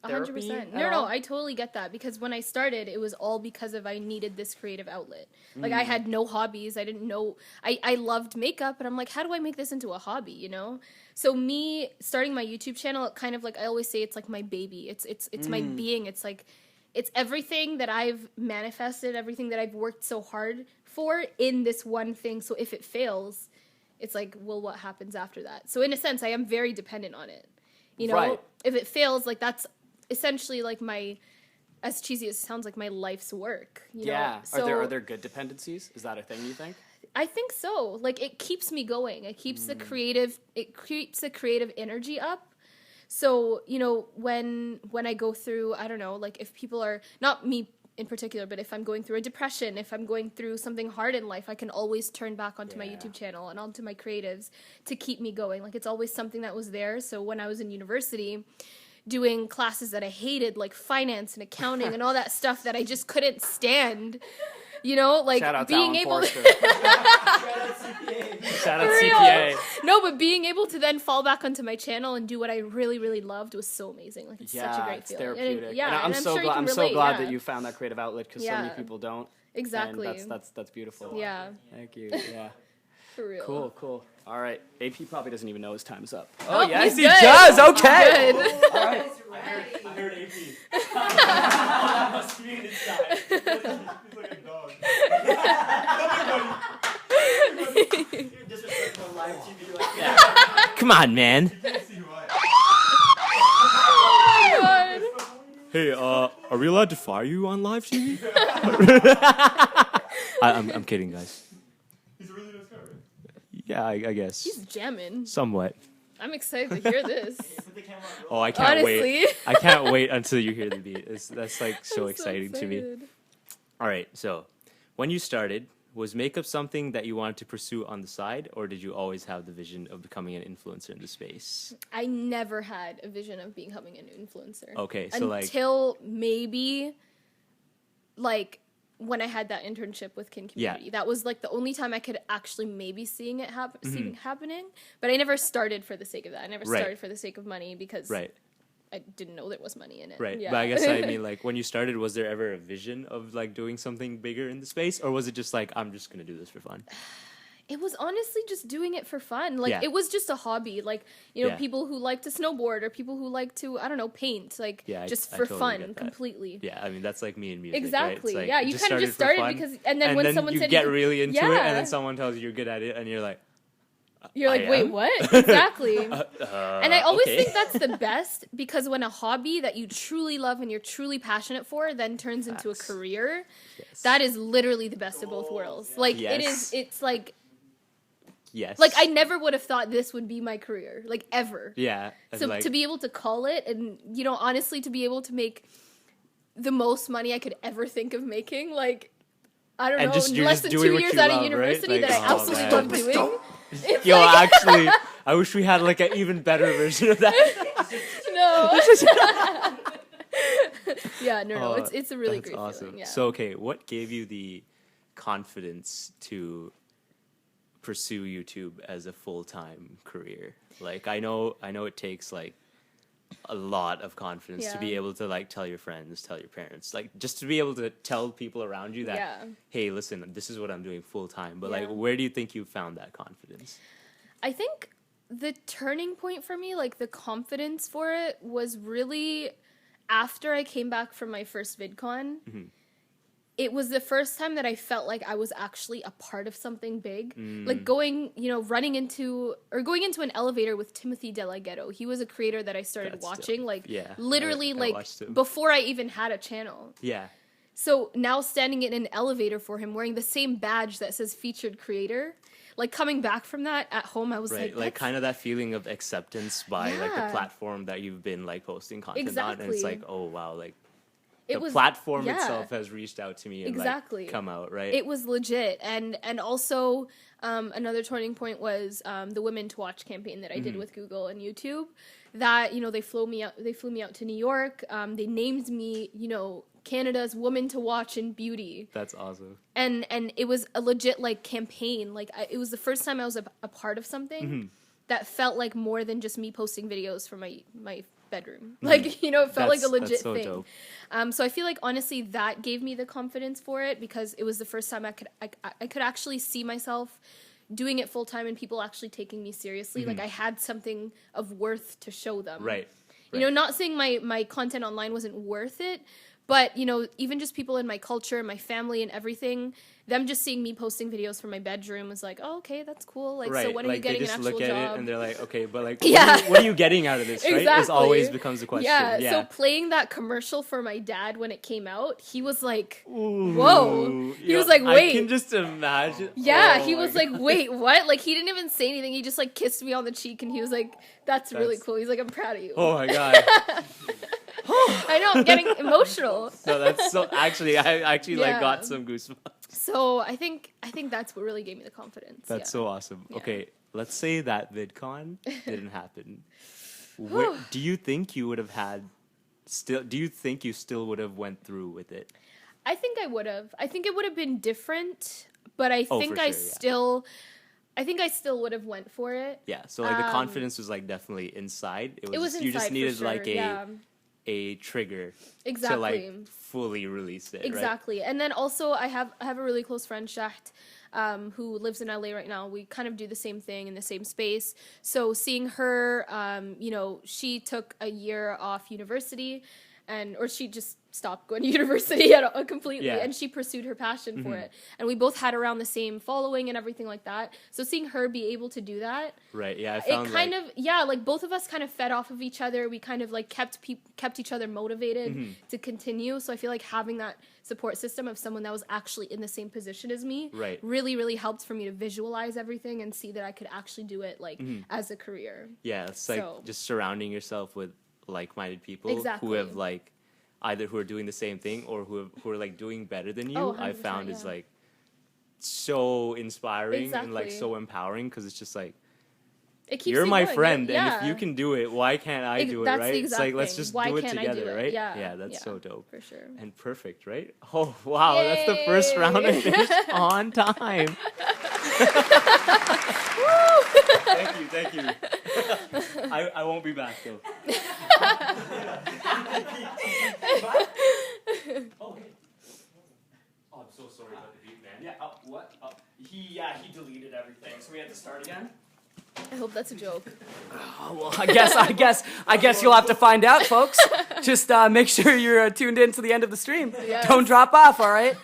therapy? 100%. No, I totally get that, because when I started, it was all because of I needed this creative outlet. Like, I had no hobbies. I didn't know. I loved makeup, and I'm like, how do I make this into a hobby, you know? So me starting my YouTube channel, it kind of, like, I always say it's like my baby. It's my being. It's like, it's everything that I've manifested, everything that I've worked so hard for in this one thing. So if it fails, it's like, well, what happens after that? So in a sense, I am very dependent on it. You know, if it fails, like, that's essentially like my, as cheesy as it sounds, like my life's work. You know? So, are there good dependencies? Is that a thing you think? I think so. Like, it keeps me going. It keeps the creative energy up. So, you know, when I go through, I don't know, like, if people are, not me in particular, but if I'm going through a depression, if I'm going through something hard in life, I can always turn back onto my YouTube channel and onto my creatives to keep me going. Like, it's always something that was there. So when I was in university, doing classes that I hated, like finance and accounting and all that stuff that I just couldn't stand, you know, like being able to shout out CPA. No, but being able to then fall back onto my channel and do what I really, really loved was so amazing. Like, it's such a great feeling. Therapeutic. And I'm so glad that you found that creative outlet, because so many people don't. Exactly. And that's beautiful. Yeah. Thank you. Yeah. For real. Cool. All right. AP probably doesn't even know his time is up. Oh, yes, he does. Okay. Good. All right. I heard AP. Must be inside. He's like a dog. You're disrespectful on live TV like that. Come on, man. You can't see who I am. Hey, are we allowed to fire you on live TV? I'm kidding, guys. He's a really nice guy, right? Yeah, I guess. He's jamming. Somewhat. I'm excited to hear this. Oh, I can't wait. I can't wait until you hear the beat. That's like so exciting to me. All right, so when you started, was makeup something that you wanted to pursue on the side, or did you always have the vision of becoming an influencer in the space? I never had a vision of becoming an influencer. Okay, so until maybe, like, when I had that internship with Kin Yeah. Community. That was like the only time I could actually maybe seeing it happening. But I never started for the sake of that. I never Right. started for the sake of money because Right. I didn't know there was money in it. Right. Yeah. But I guess I mean, like, when you started, was there ever a vision of like doing something bigger in the space, or was it just like, I'm just gonna do this for fun? It was honestly just doing it for fun. Like, Yeah. it was just a hobby. Like, you know, Yeah. people who like to snowboard or people who like to, I don't know, paint. Like, Yeah, just I for totally fun, get that. completely. Yeah, I mean, that's like me and music. Exactly. Right? It's like, Yeah, it you kind of just for started fun, because, and then when someone you said get you could- really into it, and Yeah. then someone tells you you're good at it, and you're like, You're like, I wait, am? what? Exactly. And I always okay. think that's the best because when a hobby that you truly love and you're truly passionate for then turns into a Facts. career, Yes. that is literally the best of both worlds. Like, Yes. it's like yes, I never would have thought this would be my career, like, ever. yeah, and So like, to be able to call it and, you know, honestly, to be able to make the most money I could ever think of making, like, I don't And know, just- you're less just than doing 2 what years you out love, of right? university Like, that I oh, absolutely man. love doing. It's yo, like, actually, I wish we had like an even better version of that. no. Yeah, no, Oh, it's a really that's great awesome. feeling. Yeah. So, okay, what gave you the confidence to pursue YouTube as a full-time career? Like, I know it takes like a lot of confidence to be Yeah. able to like tell your friends, tell your parents, like just to be able to tell people around you that, Yeah. hey, listen, this is what I'm doing full-time. But like, Yeah. where do you think you found that confidence? I think the turning point for me, like the confidence for it, was really after I came back from my first VidCon. Mm-hmm. It was the first time that I felt like I was actually a part of something big. Mm. Like going into an elevator with Timothy DeLaGhetto. He was a creator that I started That's watching, dope. like, Yeah, literally, I like, watched him. before I even had a channel. Yeah. So now standing in an elevator for him, wearing the same badge that says featured creator, like coming back from that at home, I was Right, like that's- kind of that feeling of acceptance by like the Yeah. platform that you've been like posting content on, and it's Exactly. like, oh wow, like it the was platform yeah. itself has reached out to me and Exactly. like come out, right? It was legit, and also another turning point was the Women to Watch campaign that I Mm-hmm. did with Google and YouTube. That, you know, they flew me out to New York. They named me, you know, Canada's Woman to Watch in Beauty. That's awesome. And it was a legit like campaign. Like it was the first time I was a part of something Mm-hmm. that felt like more than just me posting videos from my bedroom. Like, you know, it felt like a legit that's so thing. dope. So I feel like honestly that gave me the confidence for it because it was the first time I could actually see myself doing it full time and people actually taking me seriously. Like I had something of worth to show them. Right. You know, not saying my content online wasn't worth it, but, you know, even just people in my culture, my family and everything, them just seeing me posting videos from my bedroom was like, oh, okay, that's cool. Like, Right. so when are like you getting they an just actual look at job? it and they're like, okay, but like, Yeah. what are you getting out of this, right? This Exactly. always becomes a question. Yeah, so playing that commercial for my dad when it came out, he was like, whoa. He was like, I wait. can just imagine. Yeah, Oh he my was like, wait, what? Like, he didn't even say anything. He just, like, kissed me on the cheek, and he was like, that's really That's- cool. He's like, I'm proud of you. Oh my god. I know, I'm getting emotional. No, that's so. Actually, I actually like Yeah. got some goosebumps. So I think that's what really gave me the confidence. That's yeah. so awesome. Yeah. Okay, let's say that VidCon didn't happen. Where, do you think you would have had still? Do you think you still would have went through with it? I think I would have. I think it would have been different, but I Oh, think for I sure, yeah. still. I think I still would have went for it. Yeah. So like the confidence was like definitely inside. It was you just inside for needed sure, like yeah. a trigger Exactly. to like fully release it. Right? Exactly. And then also I have a really close friend, Shaht, who lives in LA right now. We kind of do the same thing in the same space. So seeing her, you know, she took a year off university or she just stopped going to university completely, Yeah. and she pursued her passion for it. And we both had around the same following and everything like that. So seeing her be able to do that, Right. Yeah. I it found kind like, of like both of us kind of fed off of each other. We kind of like kept each other motivated to continue. So I feel like having that support system of someone that was actually in the same position as me Right. really helped for me to visualize everything and see that I could actually do it like as a career. Yeah, it's like So- just surrounding yourself with like-minded people who Exactly. have like either who are doing the same thing or who are like doing better than you. Oh, I 100%, found is yeah. like so inspiring and like Exactly. so empowering because it's just like It keeps you're you my going. friend, Yeah. and if you can do it, why can't I do it, That's right? the It's exact like, let's thing. just Why do it can't I together, do it? right? Yeah. that's Yeah, so dope. for sure. And perfect, right? Oh, wow, that's the first round I finished on time. Thank you. I won't be back, though. Oh, I'm so sorry about the beat, man. Yeah, what? He deleted everything, so we had to start again. I hope that's a joke. Oh, well, I guess you'll have to find out, folks. Just make sure you're tuned in to the end of the stream. Yes. Don't drop off, all right?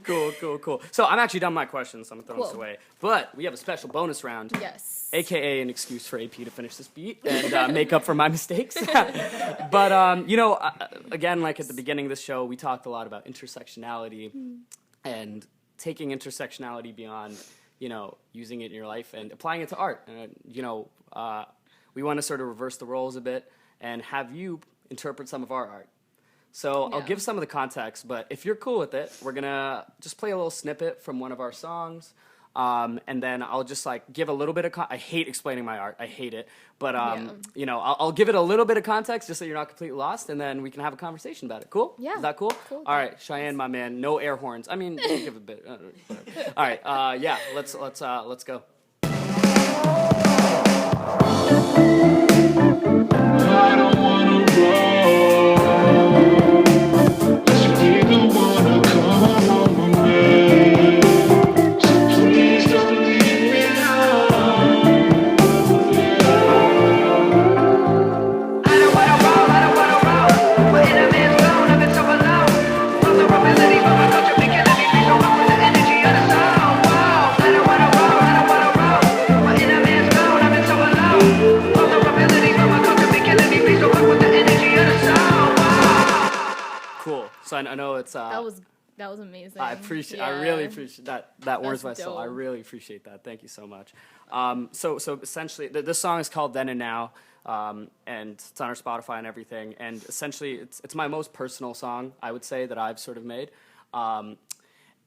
Cool. So I'm actually done my questions, so I'm gonna throw this away. But we have a special bonus round. Yes. AKA an excuse for AP to finish this beat and make up for my mistakes. But, again, like at the beginning of the show, we talked a lot about intersectionality and taking intersectionality beyond, using it in your life and applying it to art. We want to sort of reverse the roles a bit and have you interpret some of our art. So I'll give some of the context, but if you're cool with it, we're going to just play a little snippet from one of our songs. And then I'll just give a little bit of I hate explaining my art. I hate it. But, I'll give it a little bit of context just so you're not completely lost, and then we can have a conversation about it. Cool? Yeah. Is that cool? Cool. All right, Cheyenne, my man, no air horns. I mean, give a bit. All right, let's go. I don't wanna roll. Yes, you either wanna come home with me. So please don't leave me alone. I don't wanna roll. My inner man's blown, I've been so alone. Vulnerability, but my culture been killing me. Please don't fuck with the energy of the soul. Whoa. I don't wanna roll. My inner man's blown, I've been so alone. Vulnerability, but my culture been killing me. Please don't fuck with the energy of the soul. Whoa. Cool. So I know it's... That was amazing. I really appreciate that warms my That's soul. I dope. really appreciate that. Thank you so much. So essentially, this song is called Then and Now, and it's on our Spotify and everything. And essentially, it's my most personal song, I would say, that I've sort of made.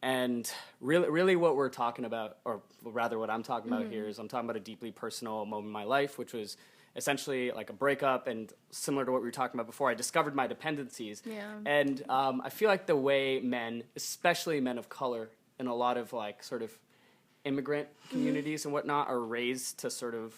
And really what we're talking about, or rather what I'm talking about here, is I'm talking about a deeply personal moment in my life, which was essentially like a breakup, and similar to what we were talking about before, I discovered my dependencies. Yeah. And I feel like the way men, especially men of color, in a lot of sort of immigrant communities and whatnot, are raised to sort of,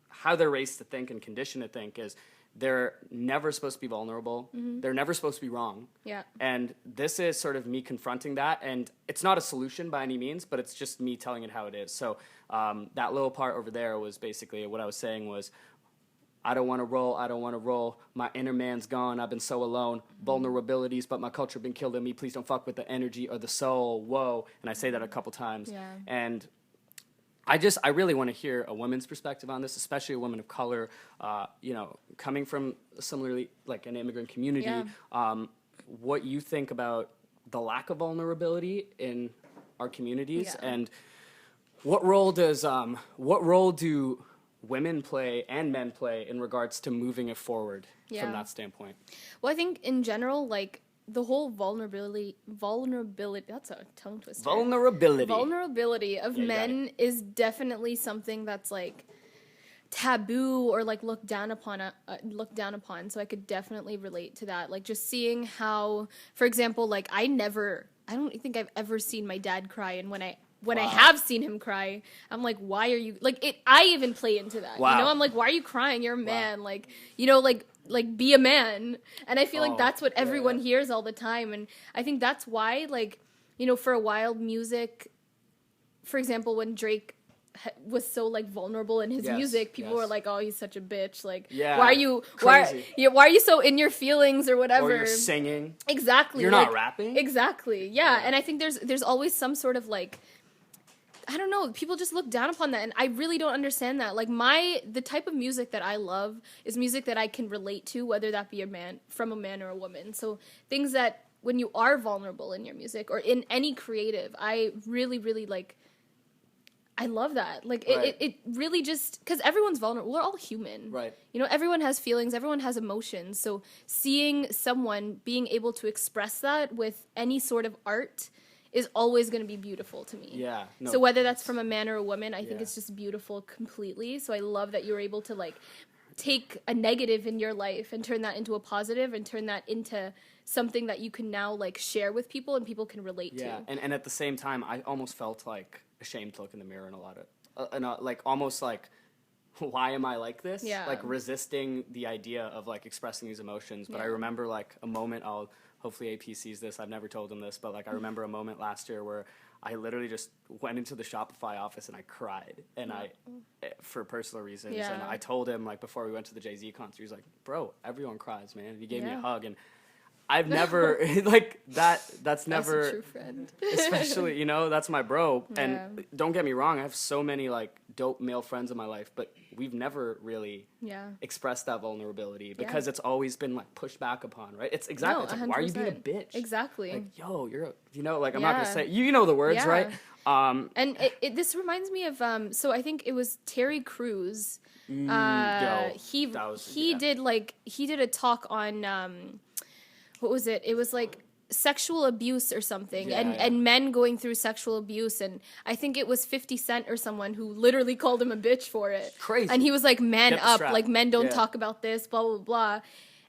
how they're raised to think and conditioned to think is they're never supposed to be vulnerable. They're never supposed to be wrong. Yeah. And this is sort of me confronting that, and it's not a solution by any means, but it's just me telling it how it is. So that little part over there was basically what I was saying was, I don't want to roll, my inner man's gone, I've been so alone, vulnerabilities, but my culture been killed in me, please don't fuck with the energy or the soul, whoa, and I say that a couple times. Yeah. And I really want to hear a woman's perspective on this, especially a woman of color, coming from similarly like an immigrant community, what you think about the lack of vulnerability in our communities, and what role do women play and men play in regards to moving it forward from that standpoint? Well, I think in general, the whole vulnerability, that's a tongue twister. Vulnerability of men is definitely something that's taboo or looked down upon. So I could definitely relate to that. Just seeing how, for example, I don't think I've ever seen my dad cry, and when I have seen him cry, I'm like, why are you I even play into that. Wow. I'm like, why are you crying? You're a man. Be a man. And I feel like that's what everyone hears all the time. And I think that's why, for a while, music, for example, when Drake was so vulnerable in his music, people were like, oh, he's such a bitch. Why are you so in your feelings or whatever? Or you're singing. Exactly. You're not rapping. Exactly. Yeah. And I think there's always some sort of I don't know, people just look down upon that, and I really don't understand that. The type of music that I love is music that I can relate to, whether that be from a man or a woman. So things that when you are vulnerable in your music or in any creative, I really, really I love that. It really just, because everyone's vulnerable. We're all human. Right. Everyone has feelings, everyone has emotions. So seeing someone being able to express that with any sort of art is always going to be beautiful to me. Yeah. No, So whether that's from a man or a woman, I think Yeah. it's just beautiful completely. So I love that you're able to like take a negative in your life and turn that into a positive and turn that into something that you can now like share with people and people can relate yeah, to. and at the same time, I almost felt like ashamed to look in the mirror in a lot of, like almost like, why am I like this? Yeah. Like resisting the idea of like expressing these emotions. But I Yeah. remember like a moment. Hopefully AP sees this. I've never told him this, but like I remember a moment last year where I literally just went into the Shopify office and I cried, and for personal reasons. Yeah. And I told him like before we went to the Jay-Z concert, he was like, "Bro, everyone cries, man." And he gave me a Yeah. hug, and I've never like that. That's never. That's a true friend. Especially, you know, that's my bro. Yeah. And don't get me wrong, I have so many like dope male friends in my life, but we've never really Yeah. expressed that vulnerability because it's always been like pushed back upon, right? It's No, it's like, why are you being a 100%. bitch? Exactly. Like, yo, I'm not gonna Yeah. say, you know the words, Yeah. right? And this reminds me of so I think it was Terry Crews. Yo, He that was- he yeah. did a talk on what was it? It was like sexual abuse or something, Yeah, yeah. and men going through sexual abuse, and I think it was 50 Cent or someone who literally called him a bitch for it. Crazy. And he was like, "Man Get the up! strap." Like men don't Yeah. talk about this." Blah blah blah.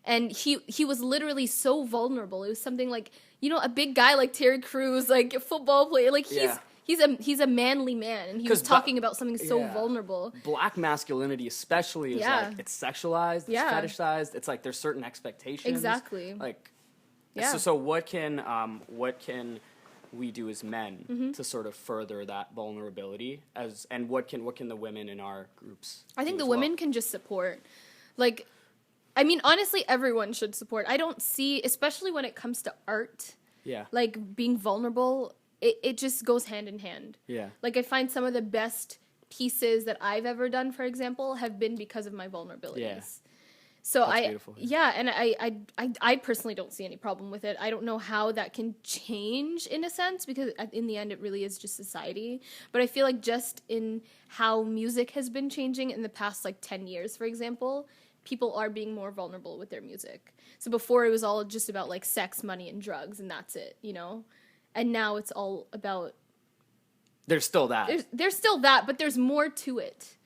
And he was literally so vulnerable. It was something like, you know, a big guy like Terry Crews, like a football player, like Yeah. he's a manly man, and he was 'Cause talking about something so yeah. vulnerable. Black masculinity especially is Yeah. like it's sexualized, it's Yeah. fetishized, it's like there's certain expectations. Exactly. Like Yeah. so what can we do as men Mm-hmm. to sort of further that vulnerability and what can the women in our groups I think do the as well? women can just support. Like, I mean, honestly, everyone should support. I don't see, especially when it comes to art, Yeah. like being vulnerable, it just goes hand in hand. Yeah. Like, I find some of the best pieces that I've ever done, for example, have been because of my vulnerabilities. Yeah. So That's beautiful. yeah, and I personally don't see any problem with it. I don't know how that can change in a sense, because in the end it really is just society. But I feel like just in how music has been changing in the past like 10 years, for example, people are being more vulnerable with their music. So before it was all just about like sex, money, and drugs, and that's it, you know? And now it's all about, There's still that. there's still that, but there's more to it.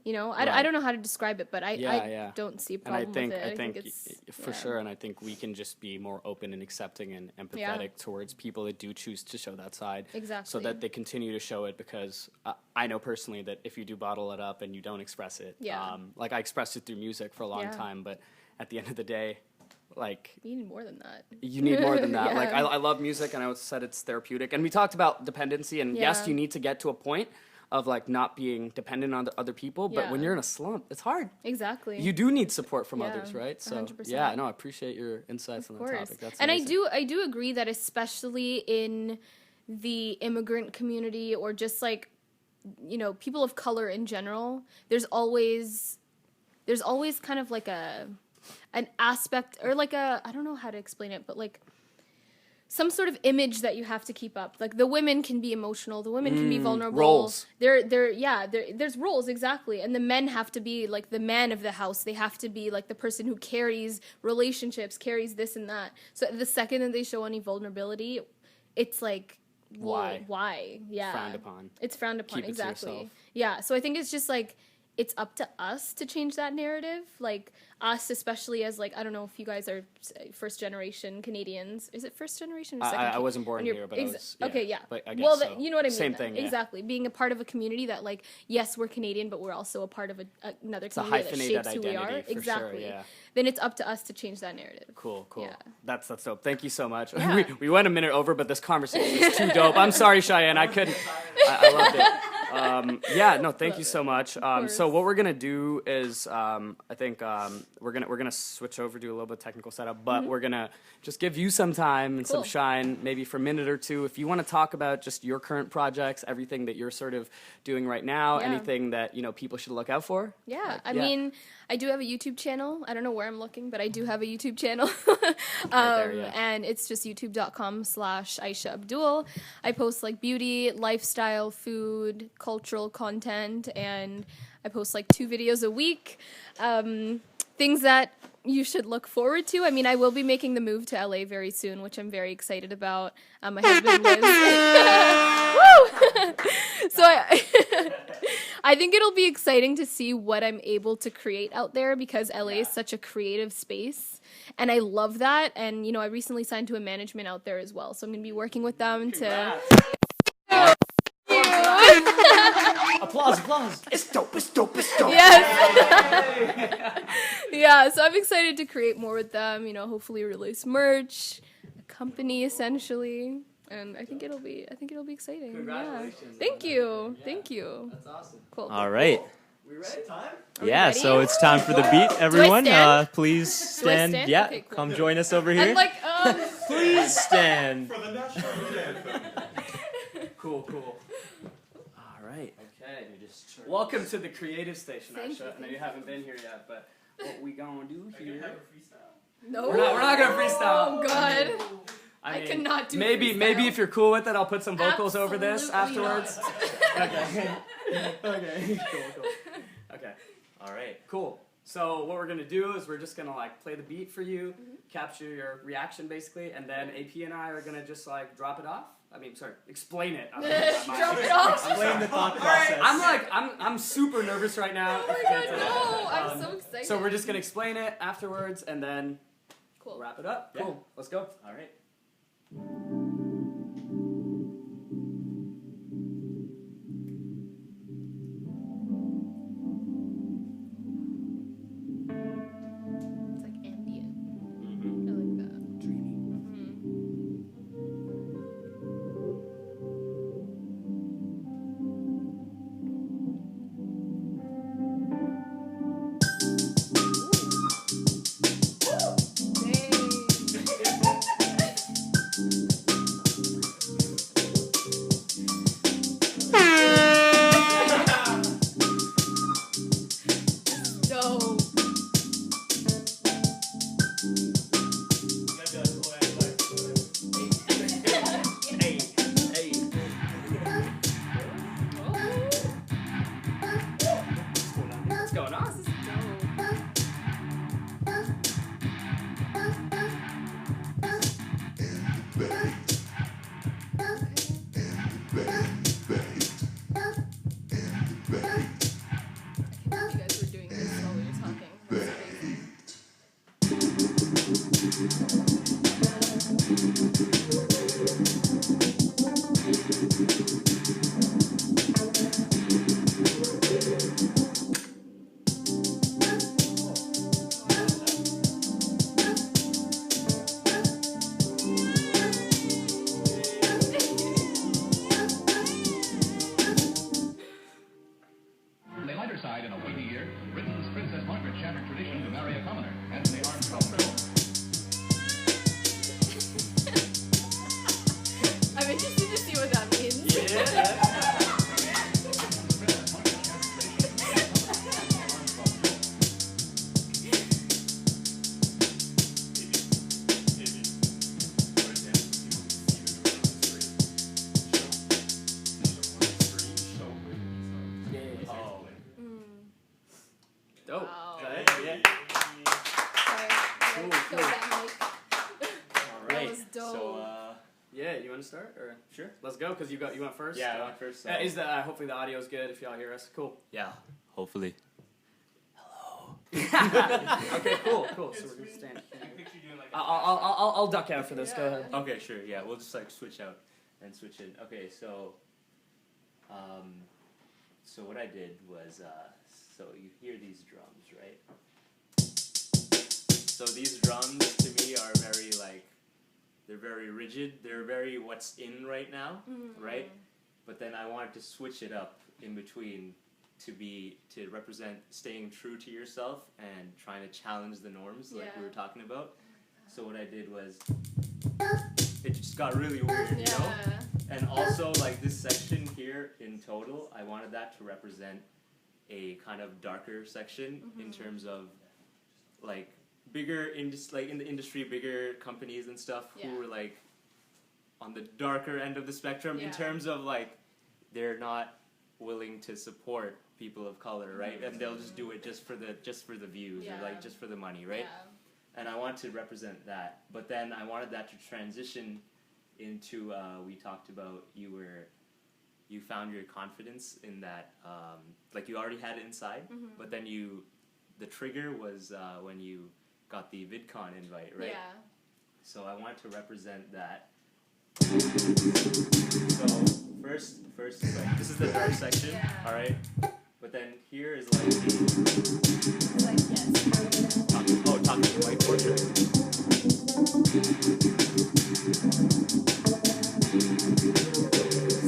You know, I Right. don't know how to describe it, but I Yeah. don't see a And I problem think with it. I think it's for yeah. sure, and I think we can just be more open and accepting and empathetic towards people that do choose to show that side. So Exactly. that they continue to show it, because I know personally that if you do bottle it up and you don't express it, Yeah. like I expressed it through music for a long Yeah. time, but at the end of the day, like You need more than that. you need more than that. Yeah. Like I love music, and I said it's therapeutic, and we talked about dependency, and yes, Yeah. you need to get to a point of like not being dependent on the other people, but when Yeah. you're in a slump, it's hard. Exactly. You do need support from Yeah, others, right? So 100%. yeah, no, I appreciate your insights on Of that course. topic. That's And amazing. I do agree that especially in the immigrant community, or just like, you know, people of color in general, there's always kind of like an aspect, or like I don't know how to explain it, but like some sort of image that you have to keep up. Like the women can be emotional, the women can be vulnerable. roles. There's roles, exactly. And the men have to be like the man of the house. They have to be like the person who carries relationships, carries this and that. So the second that they show any vulnerability, it's like, well, why? Yeah. Frowned upon. It's frowned upon, Keep it to exactly. yourself. Yeah, so I think it's just like, it's up to us to change that narrative. Like us, especially as like, I don't know if you guys are first generation Canadians. Is it first generation or second? I wasn't born when you're- here, but I was. Okay, yeah. But I guess Well, so. you know what I mean. Same then. thing. Yeah. Exactly. Being a part of a community that, like, yes, we're Canadian, but we're also a part of another a community that hyphenated shapes who we are. identity, for sure, Exactly. yeah. Then it's up to us to change that narrative. Cool. Yeah. That's dope. Thank you so much. Yeah. we went a minute over, but this conversation is too dope. I'm sorry, Cheyenne. I couldn't. I loved it. Yeah, no, thank you so much. So what we're gonna do is, I think we're gonna switch over to a little bit of technical setup, but we're gonna just give you some time and some Cool. shine, maybe for a minute or two, if you want to talk about just your current projects, everything that you're sort of doing right now, Yeah. anything that people should look out for. Yeah, Like, I mean, I do have a YouTube channel. I don't know where I'm looking, but I do have a YouTube channel. there, yeah. And it's just youtube.com/AYSHA ABDUL. I post like beauty, lifestyle, food, cultural content, and I post like 2 videos a week. Things that you should look forward to. I mean, I will be making the move to LA very soon, which I'm very excited about. My husband lives. Woo! So I think it'll be exciting to see what I'm able to create out there, because LA is such a creative space, and I love that. And, you know, I recently signed to a management out there as well, so I'm going to be working with them to... Applause. It's dope. It's dope. It's dope. Yes. Yeah, so I'm excited to create more with them, you know, hopefully release merch, a company essentially. And I think it'll be exciting. Congratulations. Yeah. Thank you. Thank you. That's awesome. Cool. All right. We ready? Time? Yeah, ready? so it's time for the beat, everyone. stand? Please Do I stand. stand? Yeah, Okay, cool. come join us over here. I'm like, Please stand. For the national anthem. Cool. All right. Okay. Welcome to the creative station, Thank Aisha. you, I know you haven't been here yet, but what we gonna do here? no. We're not gonna freestyle. Oh God. I mean, cannot do maybe freestyle. if you're cool with it, I'll put some vocals over this Absolutely afterwards. Okay. Cool. Okay. All right. Cool. So what we're gonna do is we're just gonna like play the beat for you, capture your reaction basically, and then AP and I are gonna just like drop it off. Explain it. Drop it off. Explain the thought process. I'm super nervous right now. Oh my God, no! I'm so excited. So we're just gonna explain it afterwards, and then cool. wrap it up. Yeah. Cool. Let's go. All right. It's like ambient. I like that. Dreamy. No. What's going on? You guys were doing this while we were talking. That's amazing. On the lighter side, in a weighty year, Britain's Princess Margaret shattered tradition to marry a commoner, Anthony Armstrong. I'm interested to see what that means. Dope. Wow. Okay. Sorry. Cool. Go with that mic. All right. was dope. So, Yeah, you want to start or sure. let's go because you went first. Yeah, I went first. So. Is the hopefully the audio is good if y'all hear us. Cool. Yeah. Hopefully. Okay. Cool. So we're gonna stand. I'll duck out for this. Go ahead. Okay, sure. Yeah, we'll just like switch out and switch in. Okay, so what I did was so you hear these drums, right? So these drums to me are very like they're very rigid. They're very what's in right now, right? But then I wanted to switch it up in between to represent staying true to yourself and trying to challenge the norms like we were talking about. So what I did was it just got really weird, you know? And also like this section here in total, I wanted that to represent a kind of darker section in terms of like bigger in the industry, bigger companies and stuff who were like on the darker end of the spectrum in terms of like they're not willing to support people of color, right? And they'll just do it just for the views or like just for the money, right? Yeah. And I want to represent that, but then I wanted that to transition into we talked about you found your confidence in that, like you already had it inside, but then the trigger was when you got the VidCon invite, right? Yeah. So I want to represent that. So first, like, this is the dark section, all right? But then here is like It's like, yes. talking to the whiteboard.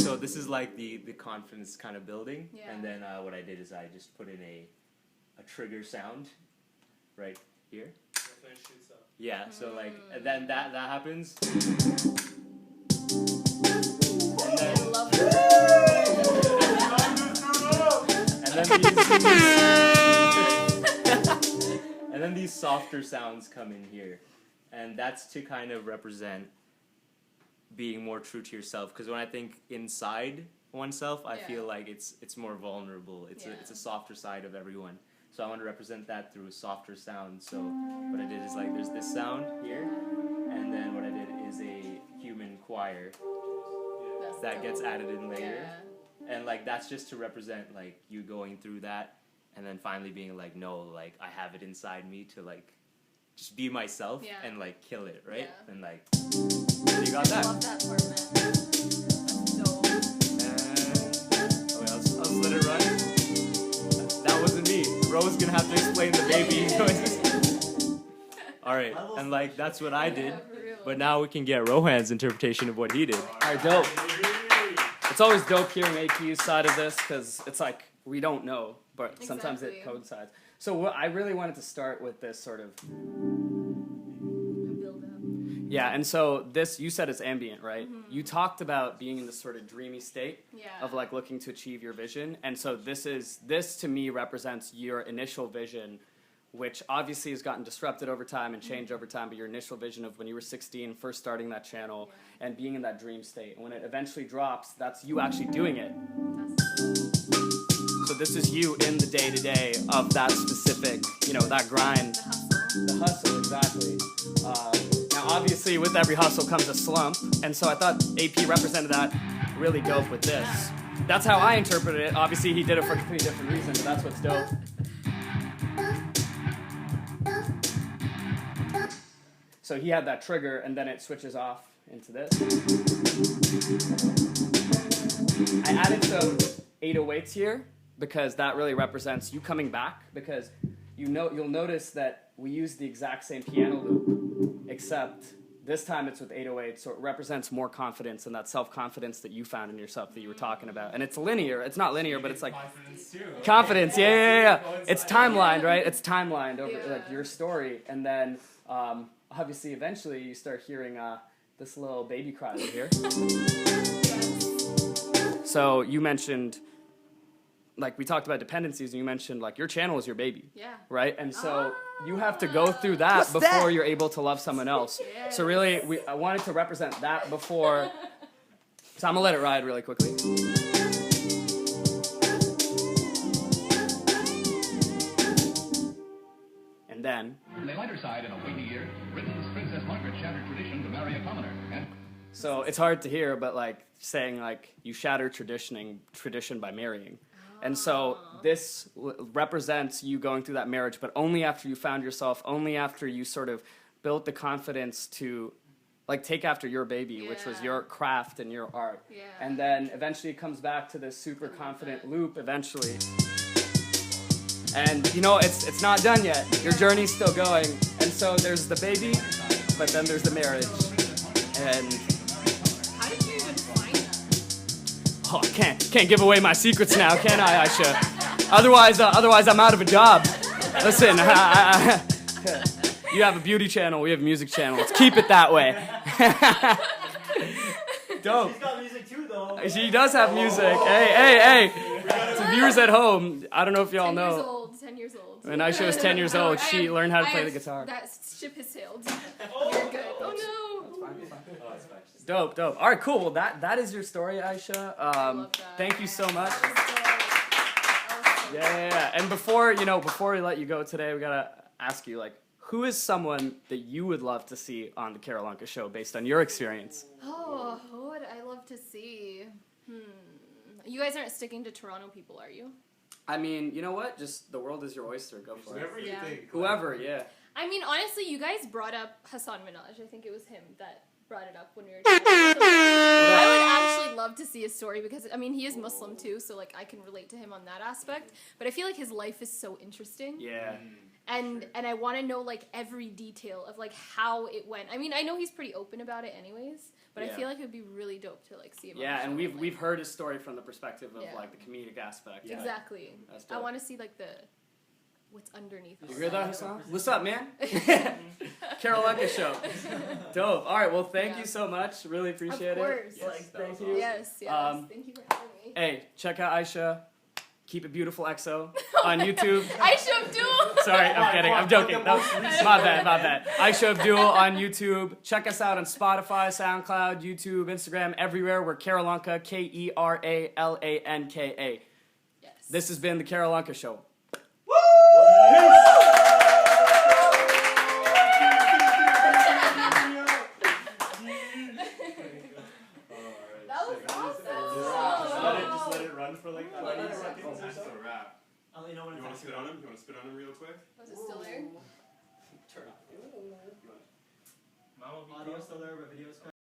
So this is like the confidence kind of building, and then what I did is I just put in a trigger sound right here. Yeah, so like, and then that happens. And then, I love that. and then these softer sounds come in here. And that's to kind of represent being more true to yourself. Because when I think inside oneself, I feel like it's more vulnerable. It's a softer side of everyone. So I want to represent that through a softer sound. So what I did is like there's this sound here, and then what I did is a human choir that gets added in later. And like that's just to represent like you going through that, and then finally being like, no, like I have it inside me to like just be myself and like kill it, right? And like you got that. I love that part, man. That's so. And I'll let it run. That wasn't me. Ro's gonna have to explain the baby noises. All right, and like that's what I did. But now we can get Rohan's interpretation of what he did. All right, dope. It's always dope hearing AP's side of this because it's like we don't know, but sometimes it coincides. So what I really wanted to start with this sort of Build up. yeah, and so this you said it's ambient, right? You talked about being in this sort of dreamy state of like looking to achieve your vision, and so this to me represents your initial vision, which obviously has gotten disrupted over time and changed over time, but your initial vision of when you were 16, first starting that channel, and being in that dream state. And when it eventually drops, that's you actually doing it. So this is you in the day-to-day of that specific, that grind. The hustle, exactly. Now, obviously, with every hustle comes a slump, and so I thought AP represented that really dope with this. That's how I interpreted it. Obviously, he did it for a completely different reason, but that's what's dope. So he had that trigger, and then it switches off into this. I added some 808s here because that really represents you coming back, because you'll notice that we use the exact same piano loop, except this time it's with 808, so it represents more confidence and that self-confidence that you found in yourself that you were talking about. And it's linear. It's not linear, but it's like confidence too. Confidence, yeah. It's timelined, right? It's timelined over like your story, and then obviously eventually you start hearing this little baby cry over here. So you mentioned, like we talked about dependencies, and you mentioned like your channel is your baby, right? And so you have to go through that before you're able to love someone else. Yes. So really, I wanted to represent that before. So I'm gonna let it ride really quickly. And then. On the lighter side, in a weighty year, Britain's Princess Margaret shattered tradition to marry a commoner. And So it's hard to hear, but like saying like you shatter tradition by marrying. And so this represents you going through that marriage, but only after you found yourself, only after you sort of built the confidence to like take after your baby, which was your craft and your art. Yeah. And then eventually it comes back to this super confident loop eventually. And it's not done yet. Your journey's still going. And so there's the baby, but then there's the marriage. And How did you even find that? oh, can't give away my secrets now, can I, Aisha? Otherwise I'm out of a job. Listen, you have a beauty channel, we have a music channel. Let's keep it that way. Dope. She's got music too, though. She does have music. Hey. To viewers at home, I don't know if y'all 10 years know. old, 10 years old. When Aisha was 10 years old, she learned how to play the guitar. That ship has sailed. You're good. Oh no. Oh, it's fine. Dope. All right, cool. Well, that is your story, Aisha. I love that. Thank you so much. That was so Yeah. And before we let you go today, we gotta ask you, like, who is someone that you would love to see on the Keralanka Show based on your experience? Oh, who would I love to see? You guys aren't sticking to Toronto people, are you? I mean, you know what? Just the world is your oyster. Go for it. Whatever you Yeah. think. Whoever, yeah. I mean, honestly, you guys brought up Hassan Minaj. I think it was him that brought it up when we were talking about I would actually love to see his story because, I mean, he is Muslim too, so, like, I can relate to him on that aspect. But I feel like his life is so interesting. Yeah. And I want to know, like, every detail of, like, how it went. I mean, I know he's pretty open about it anyways, but I Yeah. feel like it would be really dope to, like, see him on Yeah, the and show, like- we've heard his story from the perspective of Yeah. like the comedic aspect. Yeah. Exactly. That's I dope. want to see, like, what's underneath. You hear that, Hassan? What's up, man? Keralanka Show. Dope. All right, well, thank Yeah. you so much. Really appreciate Of course. it. Like, Yes, that thank was you. Yes, yes. Thank you for having me. Hey, check out Aisha. Keep It Beautiful EXO on YouTube. Aisha Abdul! Sorry, I'm kidding. I'm joking. No, my bad. Aisha Abdul on YouTube. Check us out on Spotify, SoundCloud, YouTube, Instagram, everywhere. We're Keralanka, Keralanka. Yes. This has been the Keralanka Show. That was Just let it run for like 20 seconds or That's so. a wrap. You know what You want to spit on him? You want to spit on him real quick? Was it still there? Turn off. Audio still there, but video's